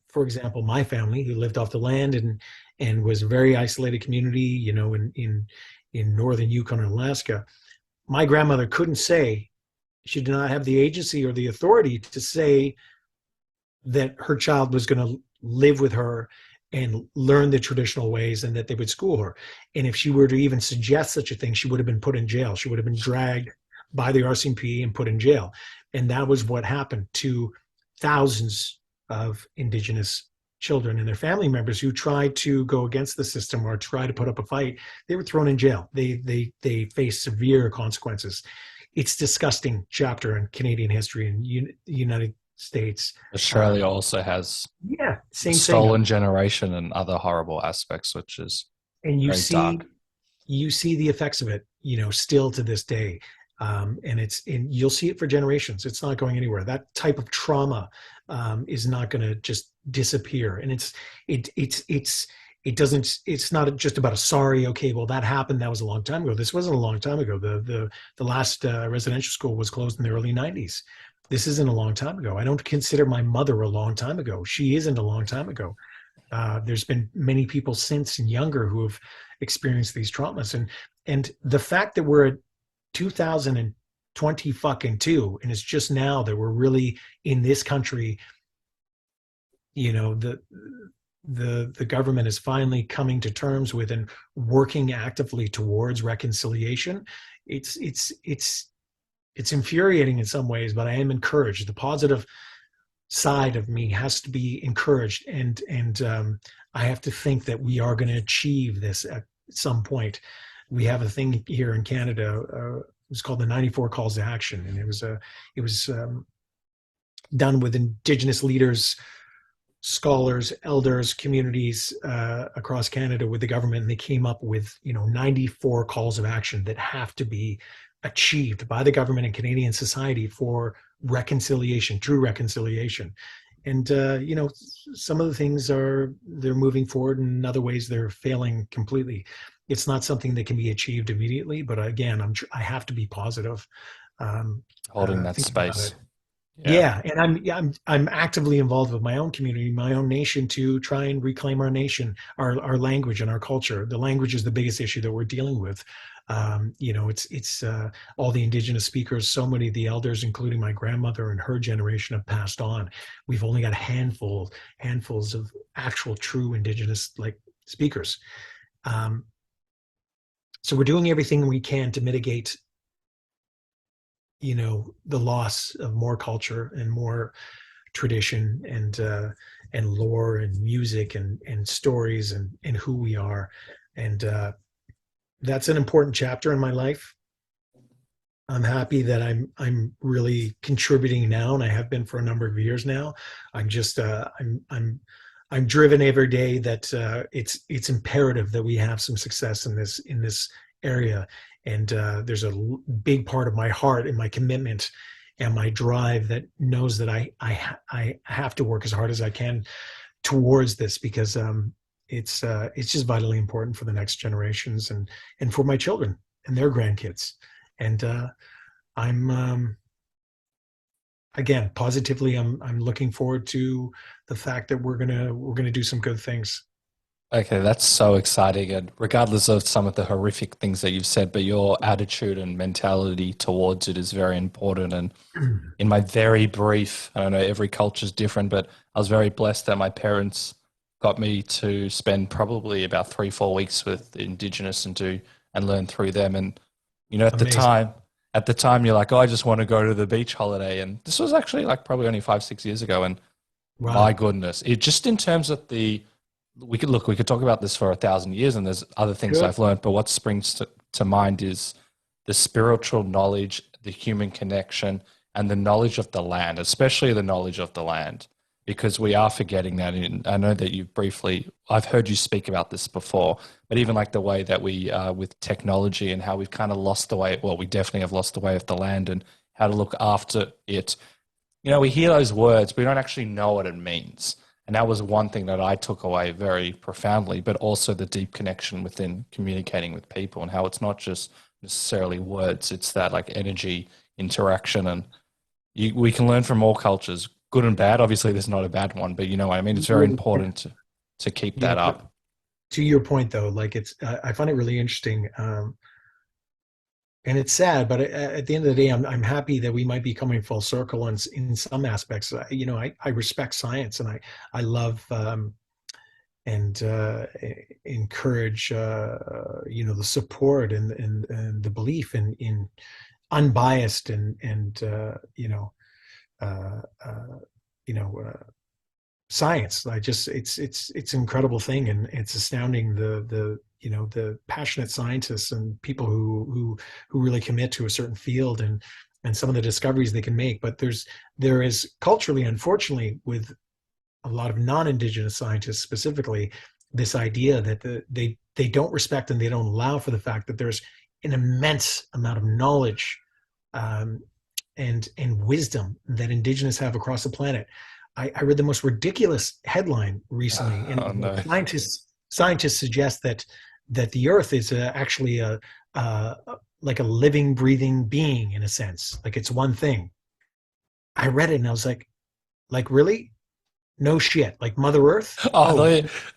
for example, my family who lived off the land and was a very isolated community, in northern Yukon and Alaska, my grandmother couldn't say, she did not have the agency or the authority to say that her child was going to live with her and learn the traditional ways and that they would school her. And if she were to even suggest such a thing, she would have been put in jail. She would have been dragged by the RCMP and put in jail. And that was what happened to thousands of Indigenous children and their family members who tried to go against the system or try to put up a fight. They were thrown in jail. They faced severe consequences. It's a disgusting chapter in Canadian history and the United States. Australia also has same stolen thing. generation and other horrible aspects, which is and dark. You see the effects of it, still to this day. And you'll see it for generations. It's not going anywhere. That type of trauma is not going to just disappear. And it's not just about a sorry, okay, well, that happened. That was a long time ago. This wasn't a long time ago. The last residential school was closed in the early 90s. This isn't a long time ago. I don't consider my mother a long time ago. She isn't a long time ago. There's been many people since and younger who have experienced these traumas. And the fact that we're at 2020 fucking two, and it's just now that we're really in this country, the government is finally coming to terms with and working actively towards reconciliation. It's infuriating in some ways, but I am encouraged. The positive side of me has to be encouraged, and I have to think that we are going to achieve this at some point. We have a thing here in Canada. It was called the 94 Calls to Action, and it was done with Indigenous leaders, scholars, elders, communities across Canada with the government, and they came up with 94 calls of action that have to be achieved by the government and Canadian society for reconciliation, true reconciliation. And some of the things they're moving forward, and in other ways they're failing completely. It's not something that can be achieved immediately, but again, I have to be positive. Holding that space. Yeah, and I'm actively involved with my own community, my own nation, to try and reclaim our nation, our language and our culture. The language is the biggest issue that we're dealing with. It's all the Indigenous speakers. So many of the elders, including my grandmother and her generation, have passed on. We've only got handfuls of actual, true Indigenous speakers. So we're doing everything we can to mitigate the loss of more culture and more tradition and lore and music and stories and who we are. And that's an important chapter in my life. I'm happy that I'm really contributing now, and I have been for a number of years now. I'm just I'm driven every day that it's imperative that we have some success in this area. And there's a big part of my heart and my commitment and my drive that knows that I have to work as hard as I can towards this, because it's just vitally important for the next generations and for my children and their grandkids. And I'm again, positively, I'm looking forward to the fact that we're gonna do some good things. Okay, that's so exciting. And regardless of some of the horrific things that you've said, but your attitude and mentality towards it is very important. And in my very brief, I don't know, every culture is different, but I was very blessed that my parents got me to spend probably about 3-4 weeks with the Indigenous and learn through them. And, Amazing. at the time you're like, oh, I just want to go to the beach holiday. And this was actually like probably only 5-6 years ago. And my Wow. goodness, it just in terms of we could talk about this for 1,000 years, and there's other things Good. I've learned, but what springs to mind is the spiritual knowledge, the human connection, and the knowledge of the land, especially the knowledge of the land, because we are forgetting that. And I know that I've heard you speak about this before, but even like the way that we, with technology and how we've kind of lost the way, well, we definitely have lost the way of the land and how to look after it. We hear those words, we don't actually know what it means. And that was one thing that I took away very profoundly, but also the deep connection within communicating with people and how it's not just necessarily words, it's that like energy interaction. And we can learn from all cultures, good and bad. Obviously, there's not a bad one, but you know what I mean? It's very important to keep that up. To your point, though, I find it really interesting. And it's sad, but at the end of the day, I'm happy that we might be coming full circle in some aspects. I respect science, and I love and encourage the support and the belief in unbiased and uh, science. It's an incredible thing, and it's astounding the passionate scientists and people who really commit to a certain field and some of the discoveries they can make. But there is culturally, unfortunately, with a lot of non-Indigenous scientists specifically, this idea that they don't respect and they don't allow for the fact that there's an immense amount of knowledge and wisdom that Indigenous have across the planet. I read the most ridiculous headline recently, and Oh, no. scientists suggest that the Earth is actually like a living, breathing being in a sense, like it's one thing. I read it and I was like really? No shit, like Mother Earth? Oh,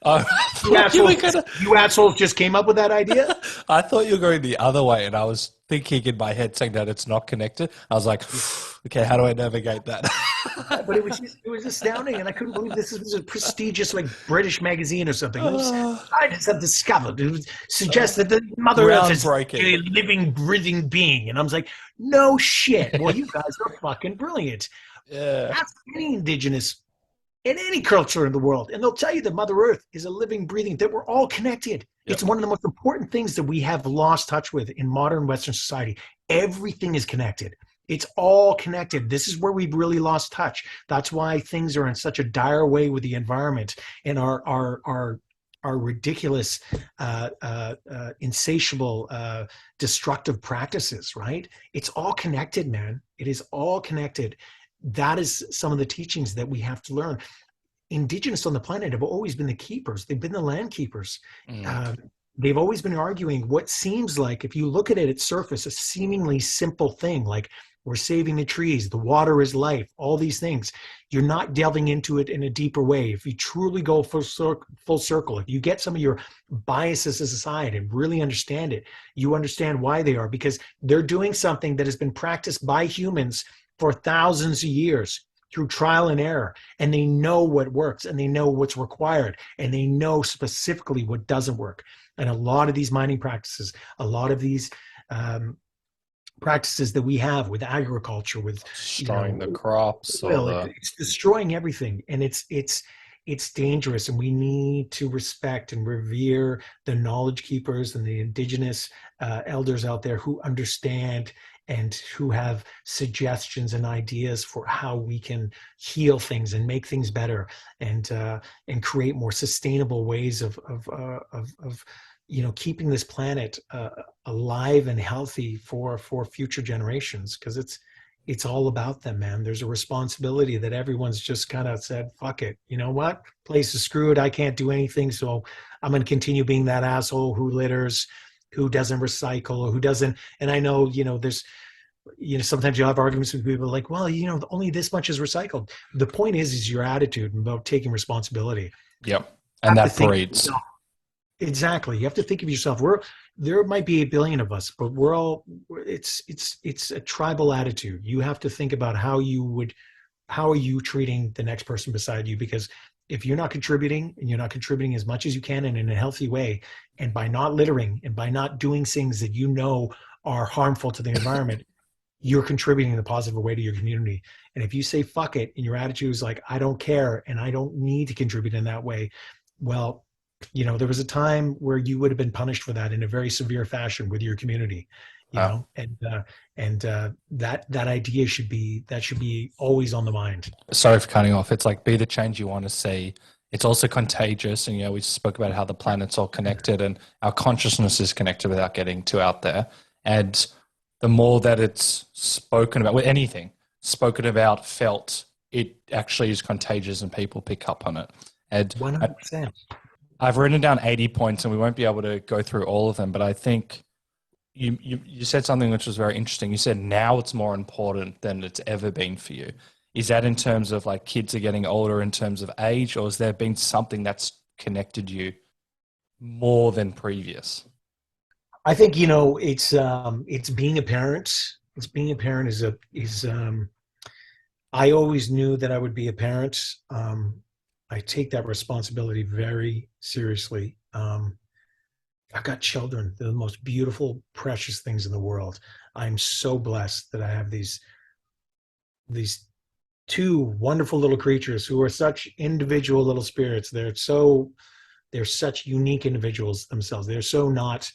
Oh, I thought you were gonna. you assholes just came up with that idea? I thought you were going the other way, and I was thinking in my head saying that it's not connected. I was like, okay, how do I navigate that? But it was astounding, and I couldn't believe this was a prestigious British magazine or something. Scientists have discovered it suggests that the Mother Earth is a Groundbreaking. living, breathing being, and I was like, no shit. Well, you guys are fucking brilliant. Yeah. Ask any indigenous in any culture in the world, and they'll tell you that Mother Earth is a living, breathing, that we're all connected. Yep. It's one of the most important things that we have lost touch with in modern Western society. Everything is connected. It's all connected. This is where we've really lost touch. That's why things are in such a dire way with the environment and our ridiculous, insatiable, destructive practices. Right? It's all connected, man. It is all connected. That is some of the teachings that we have to learn. Indigenous on the planet have always been the keepers. They've been the land keepers. They've always been arguing what seems like, if you look at it at surface, a seemingly simple thing, like we're saving the trees, the water is life, all these things. You're not delving into it in a deeper way. If you truly go full circle, if you get some of your biases aside and really understand it, you understand why they are, because they're doing something that has been practiced by humans for thousands of years through trial and error, and they know what works, and they know what's required, and they know specifically what doesn't work. And a lot of these mining practices, a lot of these practices that we have with agriculture, with Destroying the crops. it's destroying everything, and it's dangerous. And we need to respect and revere the knowledge keepers and the indigenous elders out there who understand and who have suggestions and ideas for how we can heal things and make things better, and create more sustainable ways of keeping this planet alive and healthy for future generations. Because it's all about them, man. There's a responsibility that everyone's just kind of said, fuck it. You know what? Place is screwed. I can't do anything. So I'm going to continue being that asshole who litters, who doesn't recycle, or who doesn't. And I know, there's, sometimes you have arguments with people like, well, only this much is recycled. The point is your attitude about taking responsibility. Yep. And that breeds. Exactly. You have to think of yourself. There might be 8 billion of us, but we're all, it's a tribal attitude. You have to think about how are you treating the next person beside you? Because if you're not contributing, and you're not contributing as much as you can and in a healthy way, and by not littering and by not doing things that are harmful to the environment, you're contributing in a positive way to your community. And if you say fuck it, and your attitude is like, I don't care and I don't need to contribute in that way, well, there was a time where you would have been punished for that in a very severe fashion with your community, and that idea should be always on the mind. Sorry for cutting off. It's like, be the change you want to see. It's also contagious. And, we spoke about how the planet's all connected and our consciousness is connected without getting too out there. And the more that it's spoken about, with anything, spoken about, felt, it actually is contagious and people pick up on it. And 100%. I've written down 80 points and we won't be able to go through all of them, but I think you said something which was very interesting. You said now it's more important than it's ever been for you. Is that in terms of like kids are getting older in terms of age, or has there been something that's connected you more than previous? I think, it's being a parent. It's being a parent I always knew that I would be a parent. I take that responsibility very seriously. I've got children. They're the most beautiful, precious things in the world. I'm so blessed that I have these 2 wonderful little creatures who are such individual little spirits. They're such unique individuals themselves. They're so not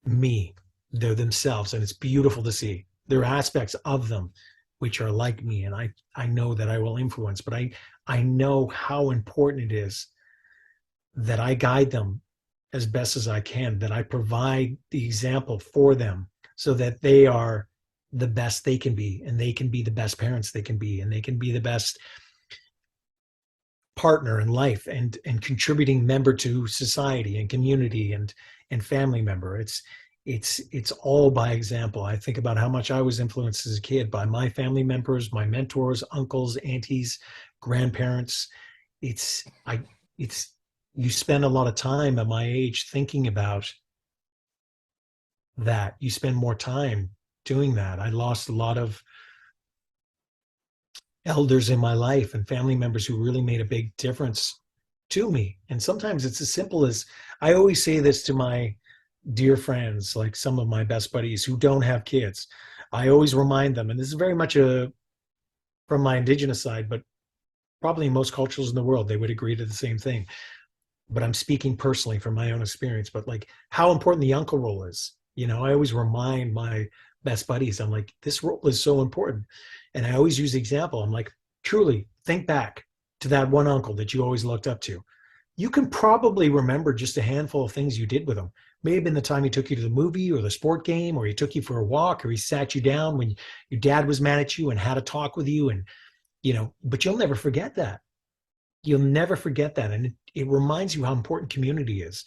me. They're themselves, and it's beautiful to see. There are aspects of them which are like me, and I know that I will influence, but I know how important it is that I guide them as best as I can, that I provide the example for them so that they are the best they can be, and they can be the best parents they can be, and they can be the best partner in life and contributing member to society and community and family member. It's all by example. I think about how much I was influenced as a kid by my family members, my mentors, uncles, aunties, grandparents. You spend a lot of time at my age thinking about that. You spend more time doing that. I lost a lot of elders in my life and family members who really made a big difference to me. And sometimes it's as simple as, I always say this to my dear friends, like some of my best buddies who don't have kids. I always remind them, and this is very much a from my indigenous side, but probably in most cultures in the world, they would agree to the same thing. But I'm speaking personally from my own experience, but like how important the uncle role is. I always remind my best buddies, I'm like, this role is so important. And I always use the example. I'm like, truly think back to that one uncle that you always looked up to. You can probably remember just a handful of things you did with him. Maybe in the time he took you to the movie or the sport game, or he took you for a walk, or he sat you down when your dad was mad at you and had a talk with you. And, but you'll never forget that. You'll never forget that. And it reminds you how important community is.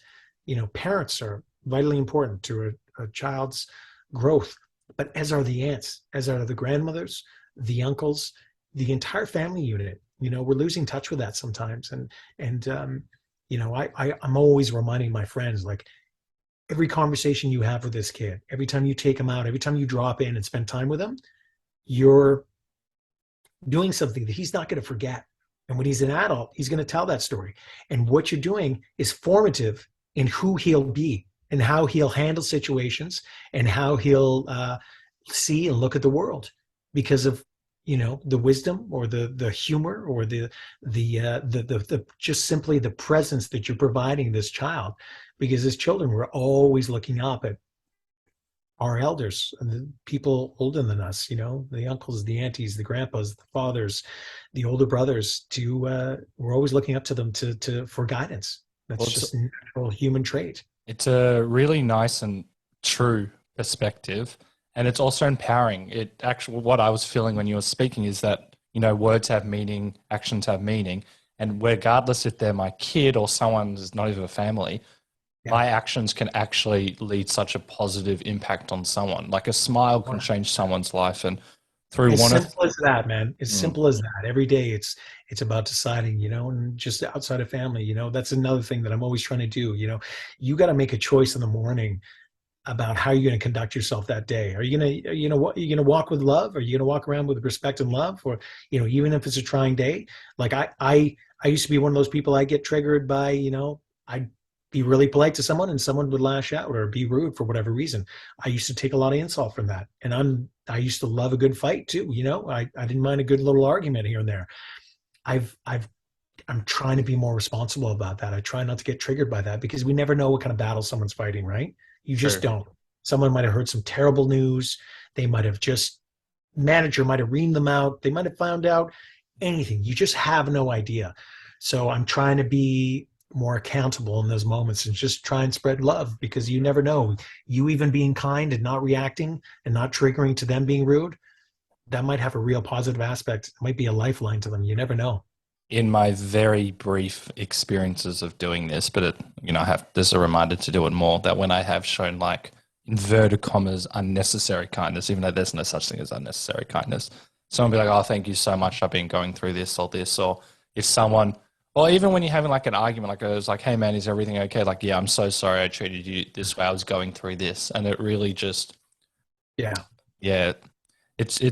Parents are vitally important to a child's growth, but as are the aunts, as are the grandmothers, the uncles, the entire family unit. We're losing touch with that sometimes. I'm always reminding my friends, like, every conversation you have with this kid, every time you take him out, every time you drop in and spend time with him, you're doing something that he's not going to forget. And when he's an adult, he's going to tell that story. And what you're doing is formative in who he'll be and how he'll handle situations and how he'll see and look at the world because of the wisdom or the humor or the just simply the presence that you're providing this child. Because as children, we're always looking up at our elders, the people older than us, the uncles, the aunties, the grandpas, the fathers, the older brothers. We're always looking up to them for guidance. That's just a natural human trait. It's a really nice and true perspective, and it's also empowering. It actually, what I was feeling when you were speaking is that words have meaning, actions have meaning, and regardless if they're my kid or someone who's not even a family. Yeah. My actions can actually lead such a positive impact on someone. Like a smile can change someone's life. And through as simple as that, man, as simple as that. Every day it's about deciding, and just outside of family, that's another thing that I'm always trying to do. You got to make a choice in the morning about how you're going to conduct yourself that day. Are you going to walk with love? Are you going to walk around with respect and love? Or, even if it's a trying day, like I used to be one of those people. I get triggered by, I'd be really polite to someone and someone would lash out or be rude for whatever reason. I used to take a lot of insult from that. And I used to love a good fight too. I didn't mind a good little argument here and there. I'm trying to be more responsible about that. I try not to get triggered by that because we never know what kind of battle someone's fighting, right? You just don't. Someone might have heard some terrible news. They might have manager might have reamed them out. They might have found out anything. You just have no idea. So I'm trying to be more accountable in those moments and just try and spread love because you never know. You even being kind and not reacting and not triggering to them being rude, that might have a real positive aspect. It might be a lifeline to them. You never know. In my very brief experiences of doing this, but I have this a reminder to do it more, that when I have shown like inverted commas unnecessary kindness, even though there's no such thing as unnecessary kindness, someone will be like, oh, thank you so much, I've been going through this, or if someone, or even when you're having like an argument, like I was like, hey man, is everything okay? Like, yeah, I'm so sorry I treated you this way, I was going through this. And it really just, yeah.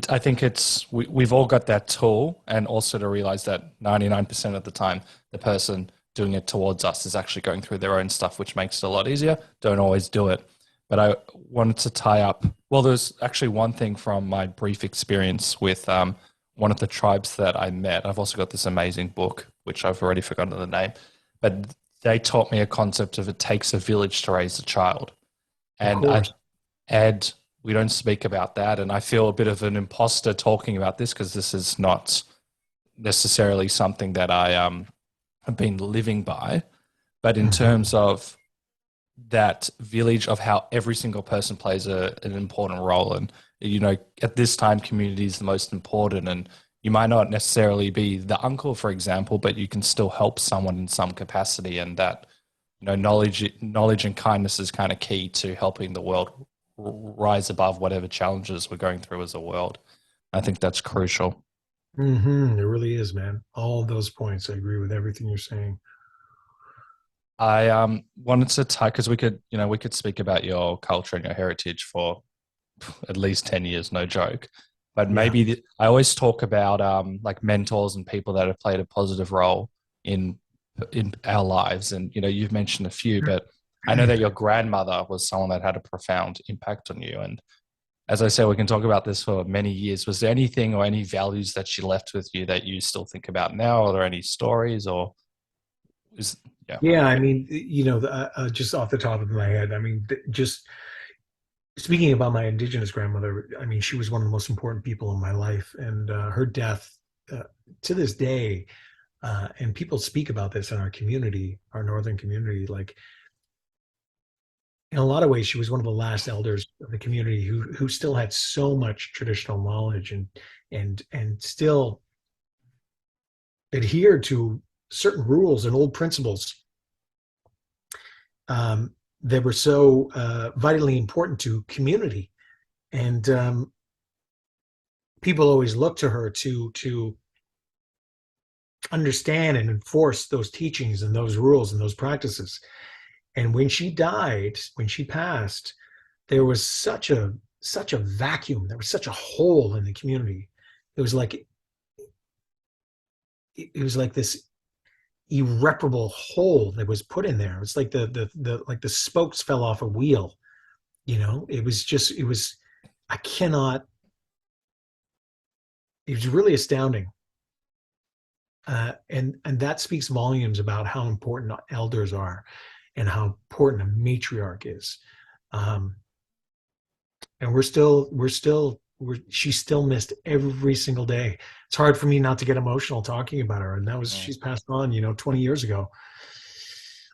I think we've all got that tool, and also to realize that 99% of the time, the person doing it towards us is actually going through their own stuff, which makes it a lot easier. Don't always do it. But I wanted to tie up, well, there's actually one thing from my brief experience with one of the tribes that I met. I've also got this amazing book, which I've already forgotten the name, but they taught me a concept of it takes a village to raise a child. And we don't speak about that. And I feel a bit of an imposter talking about this because this is not necessarily something that I have been living by. But in terms of that village, of how every single person plays an important role. And, at this time, community is the most important. And you might not necessarily be the uncle, for example, but you can still help someone in some capacity. And that, knowledge and kindness is kind of key to helping the world rise above whatever challenges we're going through as a world. I think that's crucial. It really is, man. All of those points, I agree with everything you're saying. I wanted to tie, because we could speak about your culture and your heritage for at least 10 years, no joke. But maybe I always talk about like mentors and people that have played a positive role in our lives. And, you've mentioned a few, but I know that your grandmother was someone that had a profound impact on you. And as I said, we can talk about this for many years. Was there anything or any values that she left with you that you still think about now? Are there any stories or is, yeah. Yeah, I mean, just off the top of my head, I mean, just speaking about my indigenous grandmother, I mean, she was one of the most important people in my life, and her death, uh, to this day, and people speak about this in our community, our northern community, like in a lot of ways, she was one of the last elders of the community who still had so much traditional knowledge and still adhered to certain rules and old principles that were so vitally important to community. And people always look to her to understand and enforce those teachings and those rules and those practices. And when she died, when she passed, there was such a vacuum. There was such a hole in the community. It was like this irreparable hole that was put in there. It's like the spokes fell off a wheel. I cannot. It was really astounding. And that speaks volumes about how important elders are and how important a matriarch is. And she's still missed every single day. It's hard for me not to get emotional talking about her. And she's passed on, 20 years ago.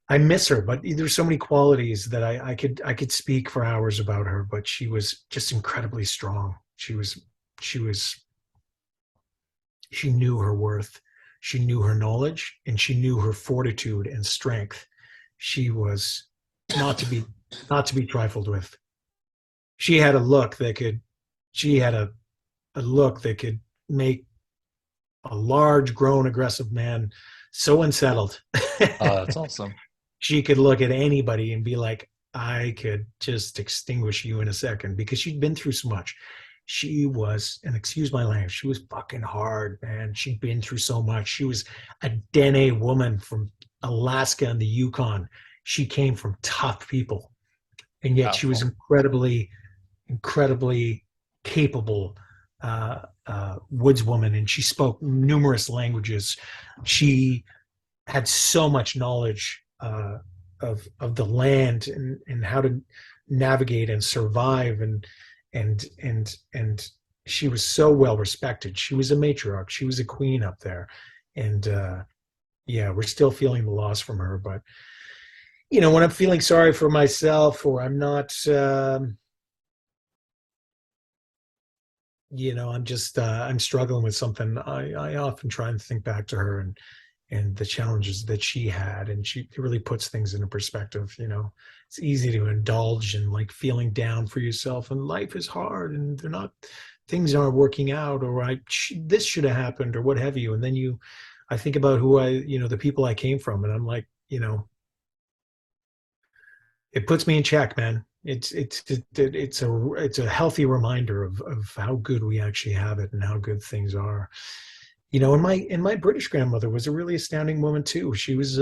I miss her, but there's so many qualities that I could speak for hours about her, but she was just incredibly strong. She knew her worth. She knew her knowledge, and she knew her fortitude and strength. She was not to be trifled with. She had a look that could make a large, grown, aggressive man so unsettled. Oh, that's awesome. She could look at anybody and be like, I could just extinguish you in a second, because she'd been through so much. She was, and excuse my language, she was fucking hard, man. She'd been through so much. She was a Dene woman from Alaska and the Yukon. She came from tough people, and yet she was incredibly capable woodswoman, and she spoke numerous languages. She had so much knowledge of the land and how to navigate and survive, and she was so well respected. She was a matriarch. She was a queen up there, and we're still feeling the loss from her. But when I'm feeling sorry for myself, or I'm not. I'm struggling with something. I often try and think back to her and the challenges that she had, and it really puts things into perspective. It's easy to indulge in like feeling down for yourself, and life is hard, and things aren't working out, or this should have happened, or what have you. And then I think about the people I came from, and I'm like, it puts me in check, man. It's a healthy reminder of how good we actually have it and how good things are. And my British grandmother was a really astounding woman too. She was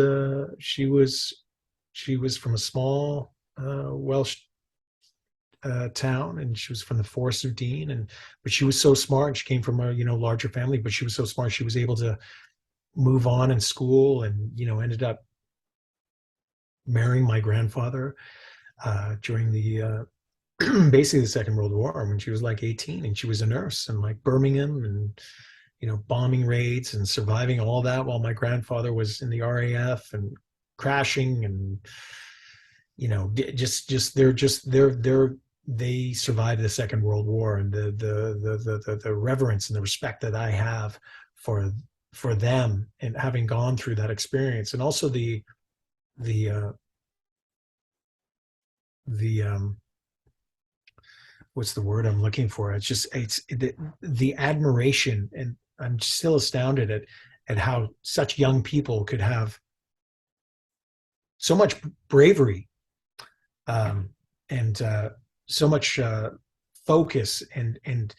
from a small Welsh town, and she was from the Forest of Dean, but she was so smart. She came from a larger family, but she was so smart. She was able to move on in school, and ended up marrying my grandfather during the basically the Second World War, when she was like 18, and she was a nurse in like Birmingham, and bombing raids and surviving all that while my grandfather was in the RAF and crashing, and they survived the Second World War, and the reverence and the respect that I have for them, and having gone through that experience, and also the what's the word I'm looking for? It's the admiration, and I'm still astounded at how such young people could have so much bravery, and so much focus, and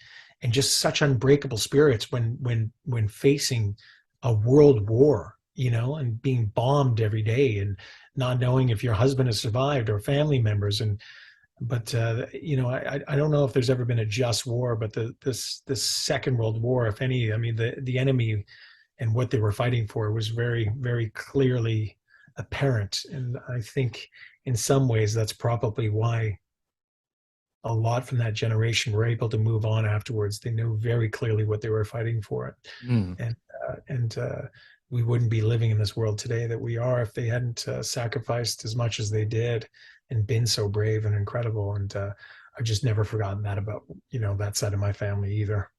just such unbreakable spirits when facing a world war, and being bombed every day, and not knowing if your husband has survived or family members, and But I don't know if there's ever been a just war, but this Second World War, if any, I mean, the enemy and what they were fighting for was very, very clearly apparent. And I think in some ways that's probably why a lot from that generation were able to move on afterwards. They knew very clearly what they were fighting for. Mm. And we wouldn't be living in this world today that we are if they hadn't sacrificed as much as they did and been so brave and incredible. And I've just never forgotten that about, that side of my family either.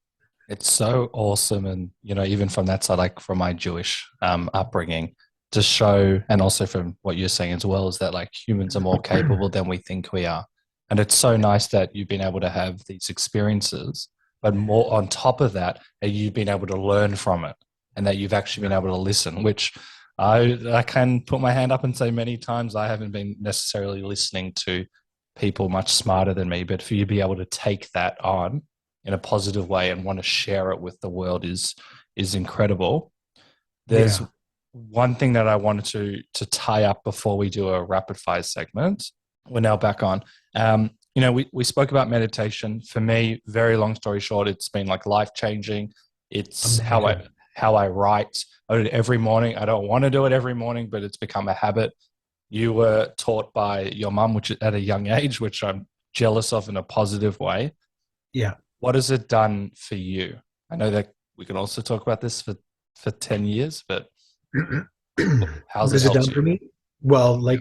It's so awesome. And, even from that side, like from my Jewish upbringing, to show, and also from what you're saying as well, is that like humans are more capable than we think we are. And it's so nice that you've been able to have these experiences, but more on top of that, that you've been able to learn from it and that you've actually been able to listen, which I can put my hand up and say many times I haven't been necessarily listening to people much smarter than me, but for you to be able to take that on in a positive way and want to share it with the world is incredible. There's one thing that I wanted to tie up before we do a rapid fire segment. We're now back on. We spoke about meditation. For me, very long story short, it's been like life changing. It's how I write. I do it every morning. I don't want to do it every morning, but it's become a habit. You were taught by your mum, which at a young age, which I'm jealous of in a positive way. Yeah. What has it done for you? I know that we can also talk about this for 10 years, but how's it helped done you? for me? Well, I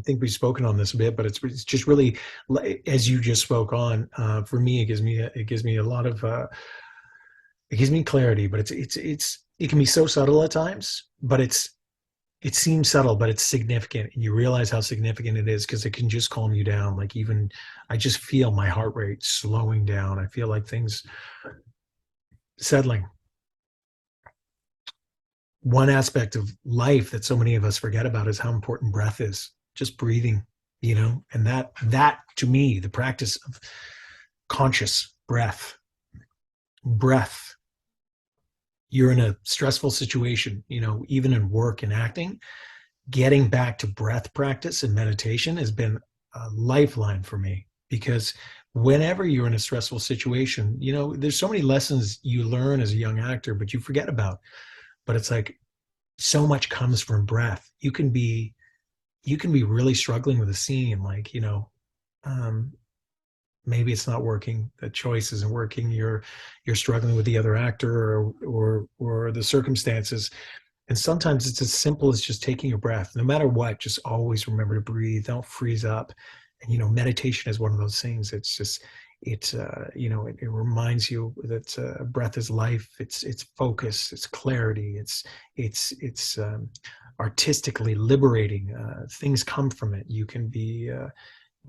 think we've spoken on this a bit, but it's just really, as you just spoke on, for me, it gives me a lot of, it gives me clarity, but it can be so subtle at times, but it seems subtle, but it's significant. And you realize how significant it is because it can just calm you down. Like even, I just feel my heart rate slowing down. I feel like things settling. One aspect of life that so many of us forget about is how important breath is. Just breathing, and that to me, the practice of conscious breath. You're in a stressful situation, even in work and acting, getting back to breath practice and meditation has been a lifeline for me because whenever you're in a stressful situation, there's so many lessons you learn as a young actor, but you forget about. But it's like so much comes from breath. You can be really struggling with a scene, like, maybe it's not working, the choice isn't working, you're struggling with the other actor or the circumstances. And sometimes it's as simple as just taking a breath. No matter what, just always remember to breathe, don't freeze up. And meditation is one of those things. It's just it reminds you that breath is life. It's focus, it's clarity, it's artistically liberating. Things come from it. You can be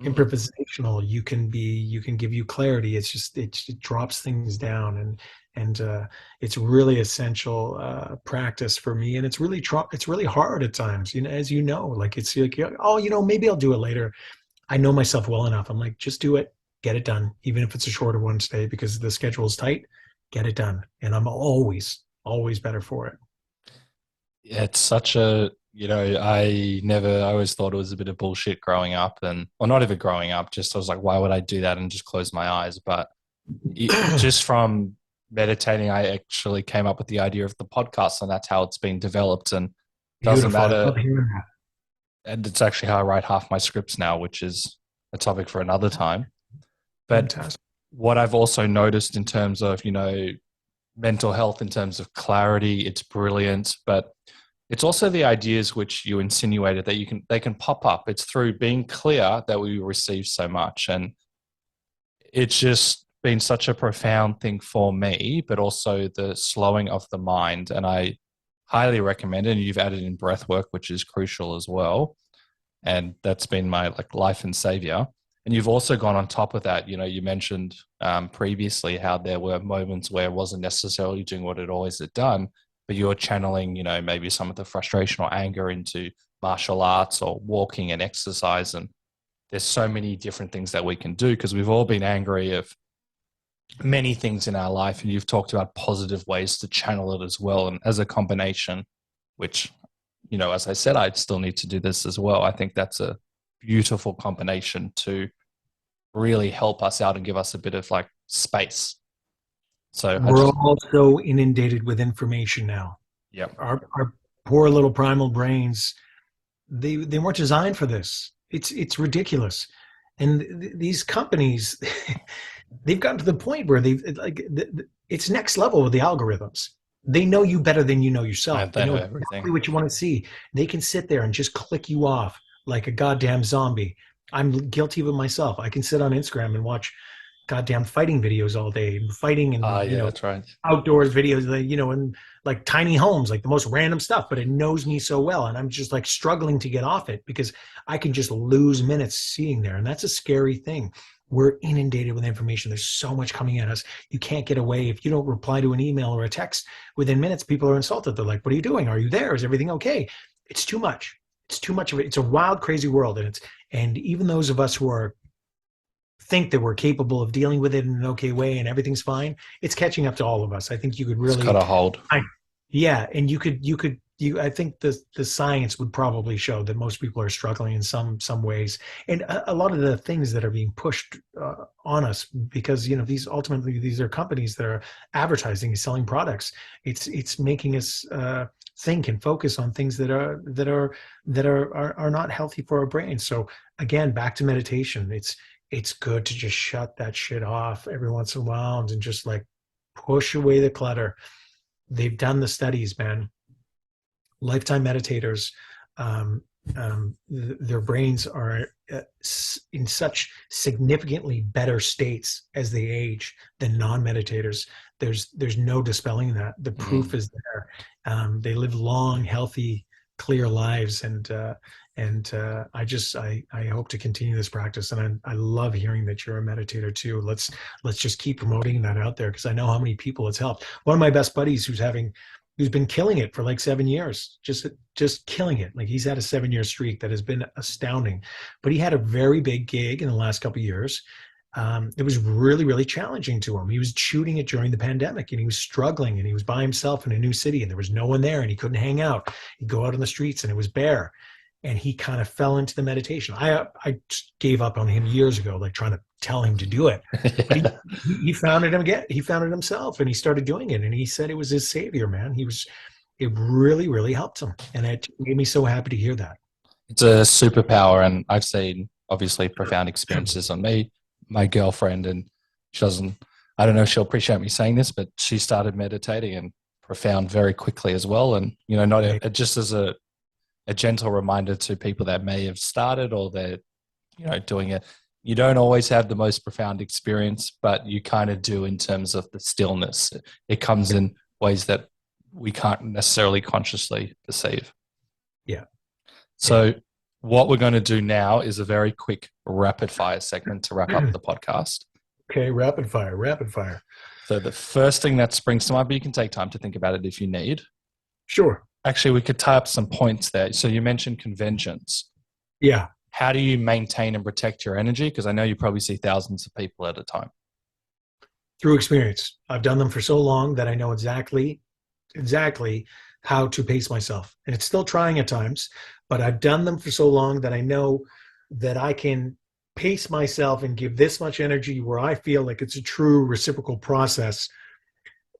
improvisational, you can give you clarity. It's just it drops things down, and it's really essential practice for me. And it's really hard at times, as like it's like, oh, maybe I'll do it later. I know myself well enough. I'm like, just do it, get it done, even if it's a shorter one today because the schedule is tight. Get it done, and I'm always better for it. Yeah, it's such a, I always thought it was a bit of bullshit growing up not even growing up, just I was like, why would I do that and just close my eyes? But just from meditating, I actually came up with the idea of the podcast, and that's how it's been developed. And doesn't Beautiful. I matter. love hearing that. And it's actually how I write half my scripts now, which is a topic for another time. But Fantastic. what I've also noticed in terms of, mental health, in terms of clarity, it's brilliant. But it's also the ideas which you insinuated that they can pop up. It's through being clear that we receive so much. And it's just been such a profound thing for me, but also the slowing of the mind. And I highly recommend it. And you've added in breath work, which is crucial as well. And that's been my life and savior. And you've also gone on top of that. You mentioned previously how there were moments where it wasn't necessarily doing what it always had done, but you're channeling, maybe some of the frustration or anger into martial arts or walking and exercise. And there's so many different things that we can do because we've all been angry of many things in our life. And you've talked about positive ways to channel it as well. And as a combination, which, as I said, I still need to do this as well. I think that's a beautiful combination to really help us out and give us a bit of like space. So I We're just, all so inundated with information now. yeah, Our poor little primal brains, they weren't designed for this. It's ridiculous. And these companies, they've gotten to the point where it's next level with the algorithms. They know you better than you know yourself. They they know know exactly everything. what you want to see. They can sit there and just click you off like a goddamn zombie. I'm guilty of it myself. I can sit on Instagram and watch goddamn fighting videos all day, fighting Ah, and yeah, that's right. outdoors videos, and like tiny homes, like the most random stuff, but it knows me so well. And I'm just like struggling to get off it because I can just lose minutes seeing there. And that's a scary thing. We're inundated with information. There's so much coming at us. You can't get away. If you don't reply to an email or a text within minutes, people are insulted. They're like, what are you doing? Are you there? Is everything okay? It's too much. It's too much of it. It's a wild, crazy world. And even those of us who are think that we're capable of dealing with it in an okay way and everything's fine, it's catching up to all of us. I think you could It's got really, a hold. yeah, and I think the science would probably show that most people are struggling in some ways, and a lot of the things that are being pushed on us because these are companies that are advertising and selling products. It's making us think and focus on things that are not healthy for our brains. So again, back to meditation. It's good to just shut that shit off every once in a while and just like push away the clutter. They've done the studies, man. Lifetime meditators, their brains are in such significantly better states as they age than non-meditators. There's no dispelling that. The proof is there. They live long, healthy, clear lives, and I hope to continue this practice. And I love hearing that you're a meditator too. Let's just keep promoting that out there because I know how many people it's helped. One of my best buddies who's been killing it for like 7 years, just killing it. Like he's had a 7-year streak that has been astounding. But he had a very big gig in the last couple of years. It was really, really challenging to him. He was shooting it during the pandemic and he was struggling and he was by himself in a new city and there was no one there and he couldn't hang out. He'd go out on the streets and it was bare. And he kind of fell into the meditation. I just gave up on him years ago, like trying to tell him to do it. But he found it again. He found it himself, and he started doing it. And he said it was his savior, man. It really, really helped him, and it made me so happy to hear that. It's a superpower, and I've seen obviously profound experiences on me, my girlfriend, and she doesn't. I don't know if she'll appreciate me saying this, but she started meditating and profound very quickly as well. And not just as a gentle reminder to people that may have started or they're doing it. You don't always have the most profound experience, but you kind of do in terms of the stillness. It comes in ways that we can't necessarily consciously perceive. Yeah. So what we're going to do now is a very quick rapid fire segment to wrap up the podcast. Okay, rapid fire. So the first thing that springs to mind, but you can take time to think about it if you need. Sure. Actually, we could tie up some points there. So you mentioned conventions. Yeah. How do you maintain and protect your energy? Because I know you probably see thousands of people at a time. Through experience. I've done them for so long that I know exactly how to pace myself. And it's still trying at times, but I've done them for so long that I know that I can pace myself and give this much energy where I feel like it's a true reciprocal process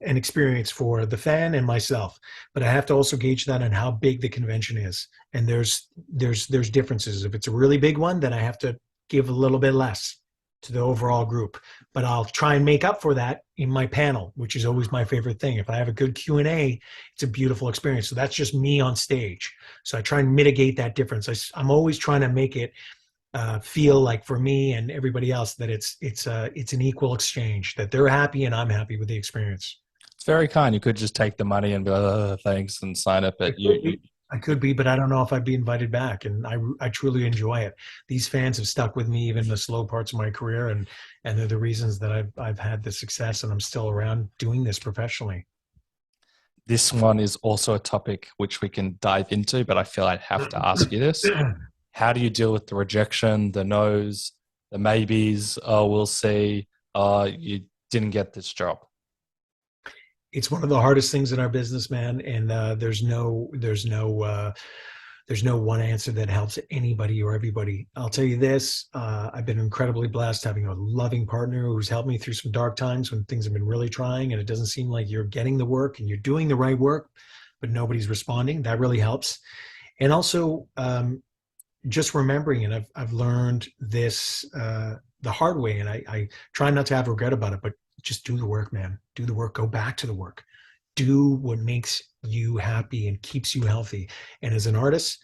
and experience for the fan and myself. But I have to also gauge that on how big the convention is. And there's differences. If it's a really big one, then I have to give a little bit less to the overall group. But I'll try and make up for that in my panel, which is always my favorite thing. If I have a good Q&A, it's a beautiful experience. So that's just me on stage. So I try and mitigate that difference. I'm always trying to make it feel like for me and everybody else that it's an equal exchange, that they're happy and I'm happy with the experience. It's very kind. You could just take the money and be like, oh, thanks, and sign up. But I could be, but I don't know if I'd be invited back. And I truly enjoy it. These fans have stuck with me even in the slow parts of my career, and they're the reasons that I've had the success and I'm still around doing this professionally. This one is also a topic which we can dive into, but I feel I'd have to ask you this. How do you deal with the rejection, the no's, the maybes? Oh, we'll see. You didn't get this job. It's one of the hardest things in our business, man. And there's no there's no one answer that helps anybody or everybody. I'll tell you this, I've been incredibly blessed having a loving partner who's helped me through some dark times when things have been really trying and it doesn't seem like you're getting the work and you're doing the right work, but nobody's responding. That really helps. And also, just remembering, and I've learned this the hard way, and I try not to have regret about it, but just do the work, man. Do the work. Go back to the work. Do what makes you happy and keeps you healthy. And as an artist,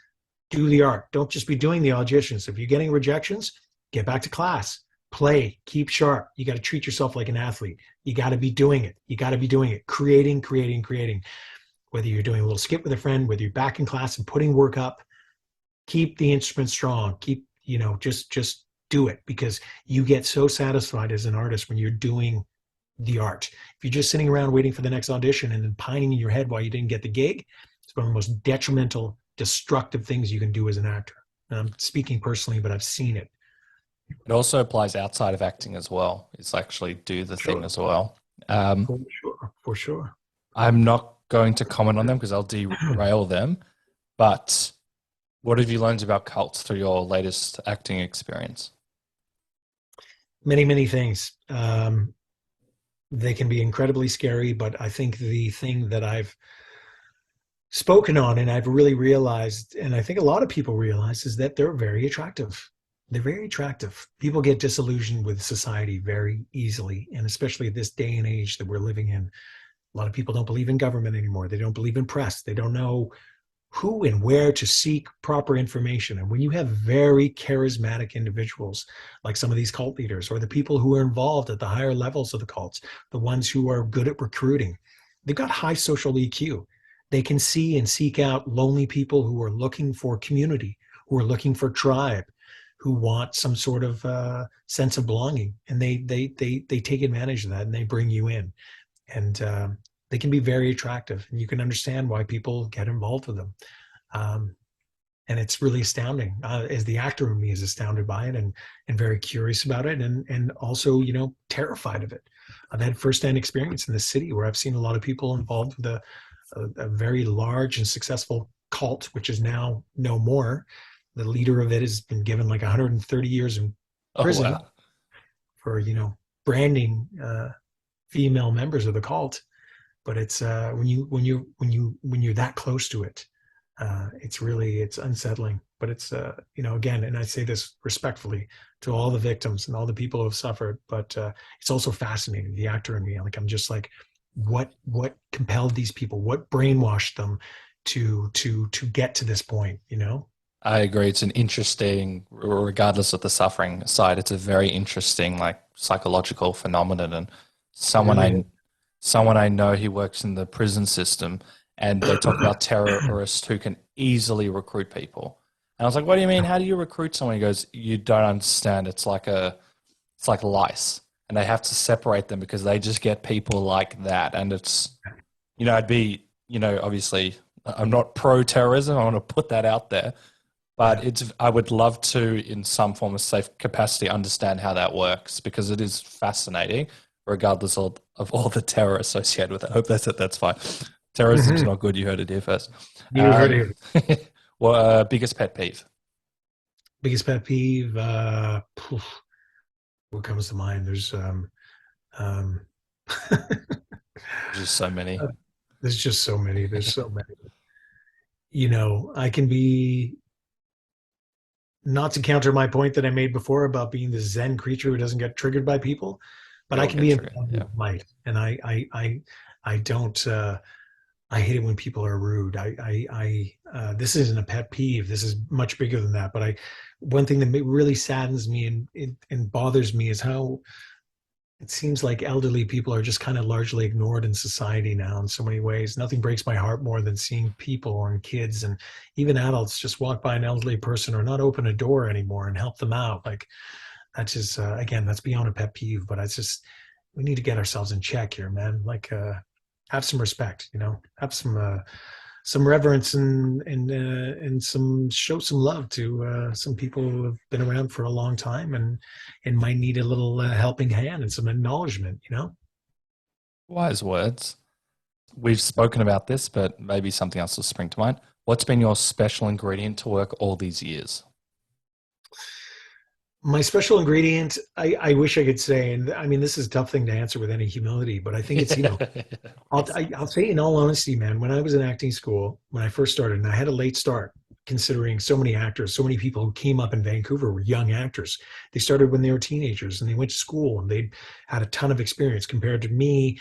do the art. Don't just be doing the auditions. If you're getting rejections, get back to class. Play. Keep sharp. You got to treat yourself like an athlete. You got to be doing it. You got to be doing it. Creating, creating, creating. Whether you're doing a little skit with a friend, whether you're back in class and putting work up, keep the instrument strong. Keep, just do it, because you get so satisfied as an artist when you're doing the art. If you're just sitting around waiting for the next audition and then pining in your head while you didn't get the gig, it's one of the most detrimental, destructive things you can do as an actor. And I'm speaking personally, but I've seen it. It also applies outside of acting as well. It's actually do the thing as well. For sure. I'm not going to comment on them because I'll derail them. But what have you learned about cults through your latest acting experience? Many, many things. They can be incredibly scary, but I think the thing that I've spoken on and I've really realized, and I think a lot of people realize, is that they're very attractive. They're very attractive. People get disillusioned with society very easily, and especially this day and age that we're living in. A lot of people don't believe in government anymore. They don't believe in press. They don't know who and where to seek proper information. And when you have very charismatic individuals, like some of these cult leaders, or the people who are involved at the higher levels of the cults, the ones who are good at recruiting, they've got high social EQ. They can see and seek out lonely people who are looking for community, who are looking for tribe, who want some sort of sense of belonging. And they take advantage of that and they bring you in. And they can be very attractive, and you can understand why people get involved with them. And it's really astounding. As the actor in me is astounded by it and very curious about it, and also, terrified of it. I've had firsthand experience in the city where I've seen a lot of people involved with a very large and successful cult, which is now no more. The leader of it has been given like 130 years in prison for, branding female members of the cult. But it's when you're that close to it, it's unsettling. But it's again, and I say this respectfully to all the victims and all the people who have suffered, but it's also fascinating. The actor in me, like, I'm just like, what compelled these people? What brainwashed them to get to this point? I agree. It's an interesting, regardless of the suffering side, it's a very interesting, like, psychological phenomenon. And someone I know, he works in the prison system, and they talk about terrorists who can easily recruit people. And I was like, what do you mean? How do you recruit someone? He goes, you don't understand. It's like lice, and they have to separate them because they just get people like that. And it's, I'd be, obviously I'm not pro-terrorism. I want to put that out there, but I would love to, in some form of safe capacity, understand how that works, because it is fascinating, regardless of all the terror associated with it. I hope that's fine. Terrorism's not good. You heard it here first. You heard it. Well, biggest pet peeve? Biggest pet peeve? What comes to mind? There's just so many. There's just so many. There's so many. I can be, not to counter my point that I made before about being the Zen creature who doesn't get triggered by people, but I can be a might, and I don't. I hate it when people are rude. This isn't a pet peeve. This is much bigger than that. But one thing that really saddens me and bothers me is how it seems like elderly people are just kind of largely ignored in society now in so many ways. Nothing breaks my heart more than seeing people and kids and even adults just walk by an elderly person or not open a door anymore and help them out. Like, that's just, again, that's beyond a pet peeve, but it's just, we need to get ourselves in check here, man. Like, have some respect, have some reverence and show some love to some people who have been around for a long time and might need a little helping hand and some acknowledgement, Wise words. We've spoken about this, but maybe something else will spring to mind. What's been your special ingredient to work all these years? My special ingredient, I wish I could say, and I mean, this is a tough thing to answer with any humility, but I think it's, I'll say in all honesty, man, when I was in acting school, when I first started, and I had a late start, considering so many actors, so many people who came up in Vancouver were young actors. They started when they were teenagers and they went to school and they had a ton of experience compared to me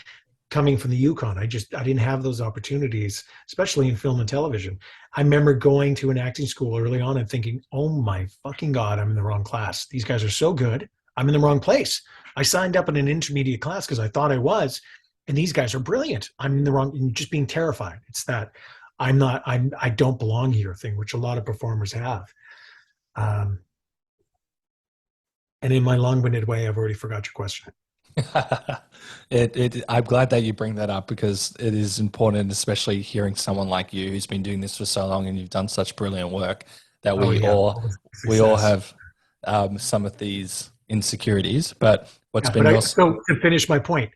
coming from the Yukon. I didn't have those opportunities, especially in film and television. I remember going to an acting school early on and thinking, oh my fucking God, I'm in the wrong class. These guys are so good. I'm in the wrong place. I signed up in an intermediate class because I thought I was, and these guys are brilliant. I'm in the wrong, and just being terrified. It's that I don't belong here thing, which a lot of performers have. Um, and in my long-winded way, I've already forgot your question. I'm glad that you bring that up because it is important, especially hearing someone like you who's been doing this for so long and you've done such brilliant work that Oh yeah, we all success. have some of these insecurities. But what's Yeah, been your so to finish my point,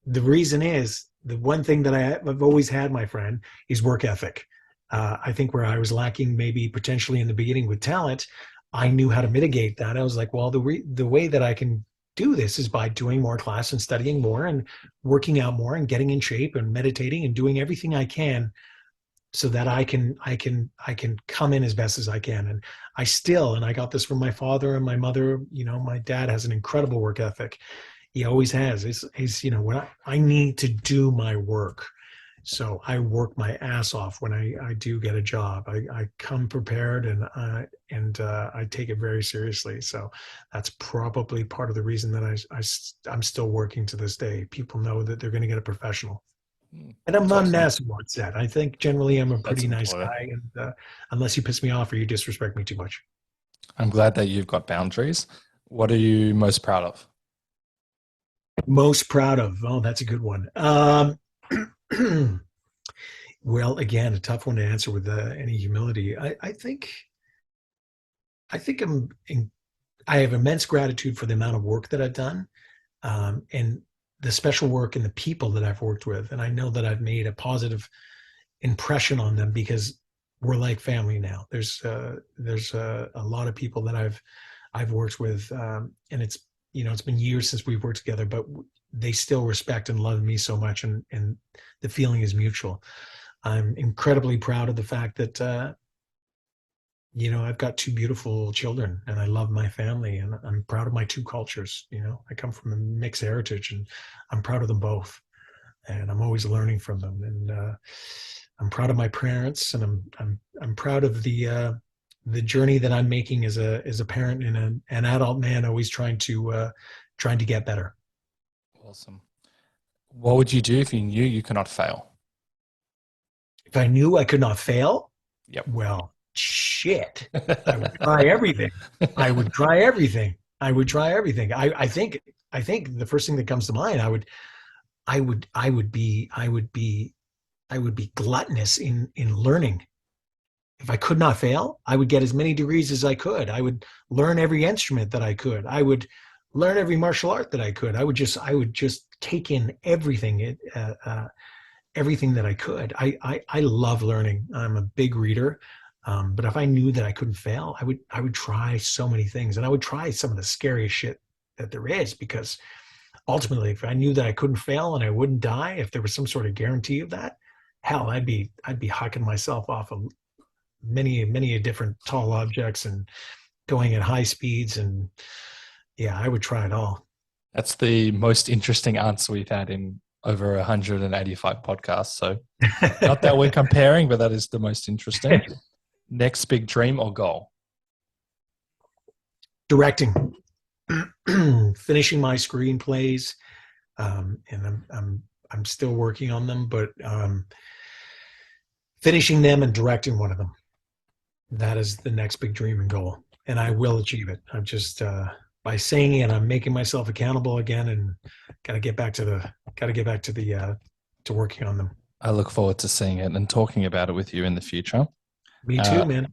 the reason is the one thing that I've always had, my friend, is work ethic. I think where I was lacking maybe potentially in the beginning with talent, I knew how to mitigate that. I was like, well, the way that I can do this is by doing more class and studying more and working out more and getting in shape and meditating and doing everything I can so that I can come in as best as I can. And I got this from my father and my mother. You know, my dad has an incredible work ethic. He always has. He's when I need to do my work. So I work my ass off when I do get a job. I come prepared and I take it very seriously. So that's probably part of the reason that I'm still working to this day. People know that they're going to get a professional. And I'm That's not an awesome. ass towards that. I think generally I'm a That's pretty nice important. guy, and unless you piss me off or you disrespect me too much. I'm glad that you've got boundaries. What are you most proud of? Most proud of? Oh, that's a good one. Well, again, a tough one to answer with any humility. I think I have immense gratitude for the amount of work that I've done, and the special work and the people that I've worked with. And I know that I've made a positive impression on them because we're like family now. There's a lot of people that I've worked with, and it's been years since we've worked together, but they still respect and love me so much, and the feeling is mutual. I'm incredibly proud of the fact that I've got two beautiful children, and I love my family, and I'm proud of my two cultures. I come from a mixed heritage, and I'm proud of them both, and I'm always learning from them. And I'm proud of my parents, and I'm proud of the journey that I'm making as a parent and an adult man, always trying to get better. Awesome. What would you do if you knew you cannot fail? If I knew I could not fail, Yep. well, shit, I would try everything. I would try everything. I would try everything. I think the first thing that comes to mind, I would be gluttonous in learning. If I could not fail, I would get as many degrees as I could. I would learn every instrument that I could. I would learn every martial art that I could. I would just take in everything, everything that I could. I love learning. I'm a big reader, but if I knew that I couldn't fail, I would try so many things, and I would try some of the scariest shit that there is, because ultimately, if I knew that I couldn't fail and I wouldn't die, if there was some sort of guarantee of that, hell, I'd be hucking myself off of many different tall objects and going at high speeds, and yeah, I would try it all. That's the most interesting answer we've had in over 185 podcasts. So, not that we're comparing, but that is the most interesting. Next big dream or goal? Directing, finishing my screenplays, and I'm still working on them, but finishing them and directing one of them. That is the next big dream and goal, and I will achieve it. I'm just by saying it, I'm making myself accountable again, and got to get back to working on them. I look forward to seeing it and talking about it with you in the future. Me Uh, too, man.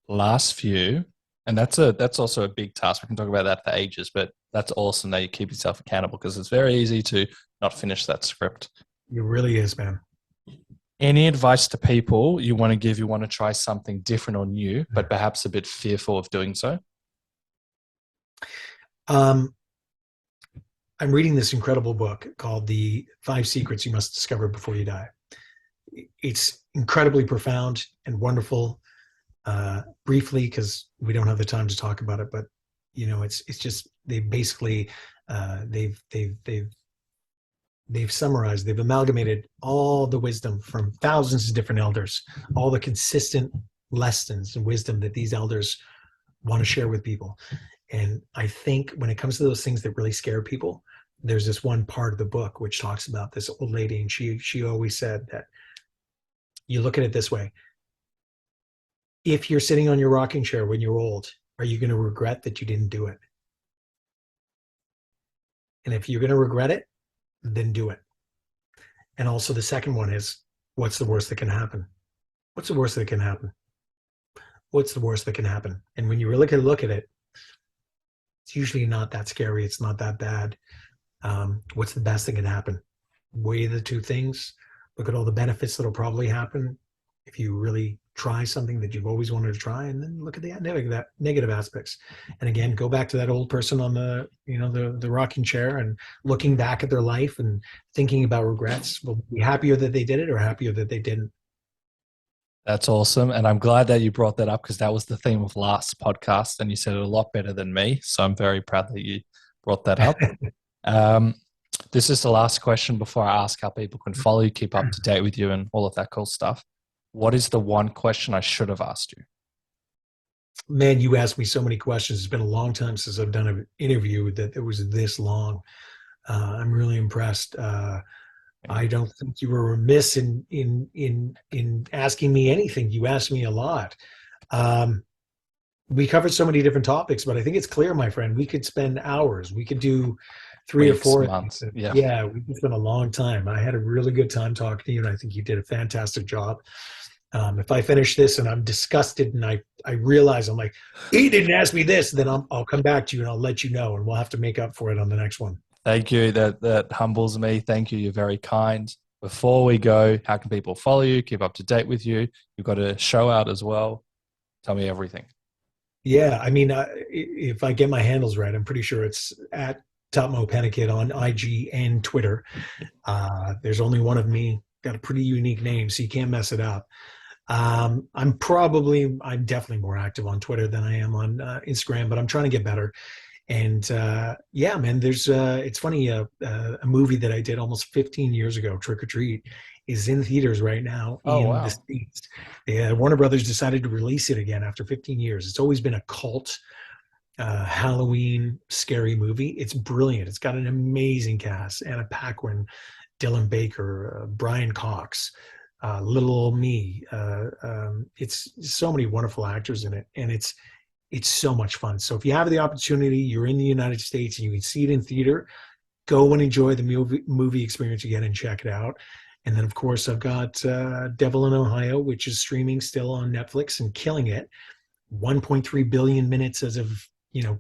Last few, and that's also a big task. We can talk about that for ages, but that's awesome that you keep yourself accountable because it's very easy to not finish that script. It really is, man. Any advice to people you want to give, you want to try something different or new, but perhaps a bit fearful of doing so? Um, I'm reading this incredible book called The 5 Secrets You Must Discover Before You Die. It's incredibly profound and wonderful. Briefly, because we don't have the time to talk about it, but it's just they basically they've summarized, they've amalgamated all the wisdom from thousands of different elders, all the consistent lessons and wisdom that these elders want to share with people. And I think when it comes to those things that really scare people, there's this one part of the book which talks about this old lady, and she always said that you look at it this way: if you're sitting on your rocking chair when you're old, are you going to regret that you didn't do it? And if you're going to regret it, then do it. And also the second one is, what's the worst that can happen? What's the worst that can happen? What's the worst that can happen? And when you really look at it, it's usually not that scary. It's not that bad. What's the best that can happen? Weigh the two things. Look at all the benefits that'll probably happen if you really try something that you've always wanted to try, and then look at the negative aspects. And again, go back to that old person on the rocking chair and looking back at their life and thinking about regrets. Will be happier that they did it or happier that they didn't. That's awesome. And I'm glad that you brought that up, because that was the theme of last podcast and you said it a lot better than me. So I'm very proud that you brought that up. This is the last question before I ask how people can follow you, keep up to date with you, and all of that cool stuff. What is the one question I should have asked you? Man, you asked me so many questions. It's been a long time since I've done an interview that it was this long. I'm really impressed. I don't think you were remiss in asking me anything. You asked me a lot. We covered so many different topics, but I think it's clear, my friend, we could spend hours. We could do 3 or 4 months. Yeah, we could spend a long time. I had a really good time talking to you, and I think you did a fantastic job. If I finish this and I'm disgusted and I realize I'm like, he didn't ask me this, then I'll come back to you and I'll let you know, and we'll have to make up for it on the next one. Thank you. That humbles me. Thank you. You're very kind. Before we go, how can people follow you, keep up to date with you? You've got a show out as well. Tell me everything. Yeah, I mean, if I get my handles right, I'm pretty sure it's at Tahmoh Penikett on IG and Twitter. There's only one of me. Got a pretty unique name, so you can't mess it up. I'm definitely more active on Twitter than I am on Instagram, but I'm trying to get better. And yeah, man, it's funny, a movie that I did almost 15 years ago, Trick or Treat, is in theaters right now the States. Warner Brothers decided to release it again after 15 years. It's always been a cult Halloween scary movie. It's brilliant. It's got an amazing cast: Anna Paquin, Dylan Baker, Brian Cox, little old me. It's so many wonderful actors in it, and it's so much fun. So if you have the opportunity, you're in the United States and you can see it in theater, go and enjoy the movie experience again and check it out. And then, of course, I've got Devil in Ohio, which is streaming still on Netflix and killing it. 1.3 billion minutes as of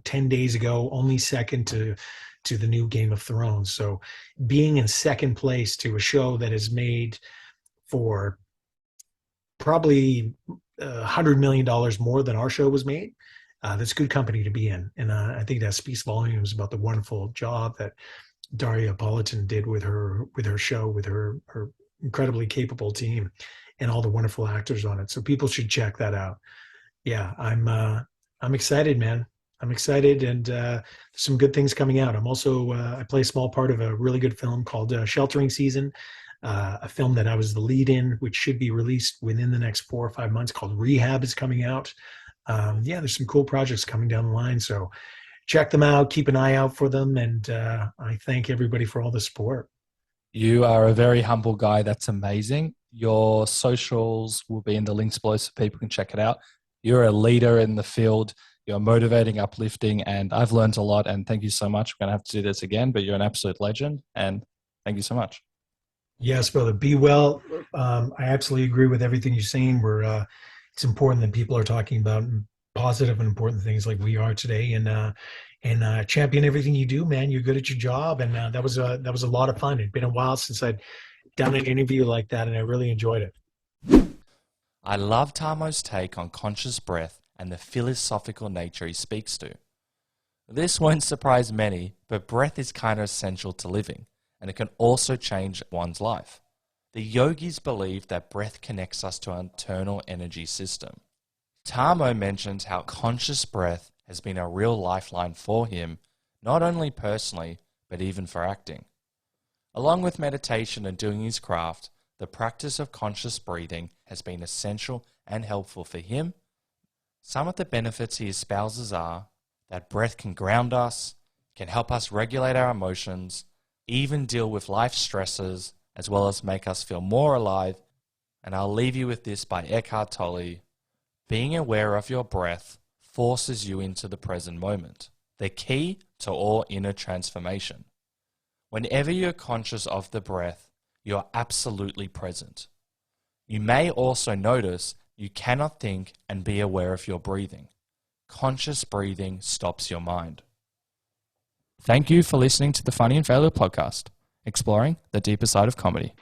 10 days ago, only second to the new Game of Thrones. So being in second place to a show that is made for probably $100 million more than our show was made, that's good company to be in. And I think that speaks volumes about the wonderful job that Daria Politan did with her show, with her incredibly capable team and all the wonderful actors on it. So people should check that out. Yeah, I'm excited, man. I'm excited, and some good things coming out. I'm also I play a small part of a really good film called Sheltering Season, a film that I was the lead in, which should be released within the next 4 or 5 months, called Rehab, is coming out. Yeah, there's some cool projects coming down the line, so check them out, keep an eye out for them, and I thank everybody for all the support. You are a very humble guy. That's amazing. Your socials will be in the links below so people can check it out. You're a leader in the field. You're motivating, uplifting, and I've learned a lot, and thank you so much. We're going to have to do this again, but you're an absolute legend, and thank you so much. Yes, brother. Be well. I absolutely agree with everything you're saying. It's important that people are talking about positive and important things like we are today, and champion everything you do, man. You're good at your job, and that was a lot of fun. It'd been a while since I'd done an interview like that, and I really enjoyed it. I love Tahmoh's take on conscious breath and the philosophical nature he speaks to. This won't surprise many, but breath is kind of essential to living, and it can also change one's life. The yogis believe that breath connects us to our internal energy system. Tahmoh mentions how conscious breath has been a real lifeline for him, not only personally, but even for acting. Along with meditation and doing his craft, the practice of conscious breathing has been essential and helpful for him. Some of the benefits he espouses are that breath can ground us, can help us regulate our emotions, even deal with life stresses, as well as make us feel more alive. And I'll leave you with this by Eckhart Tolle: being aware of your breath forces you into the present moment, the key to all inner transformation. Whenever you're conscious of the breath, you're absolutely present. You may also notice you cannot think and be aware of your breathing. Conscious breathing stops your mind. Thank you for listening to the Funny and Failure podcast, exploring the deeper side of comedy.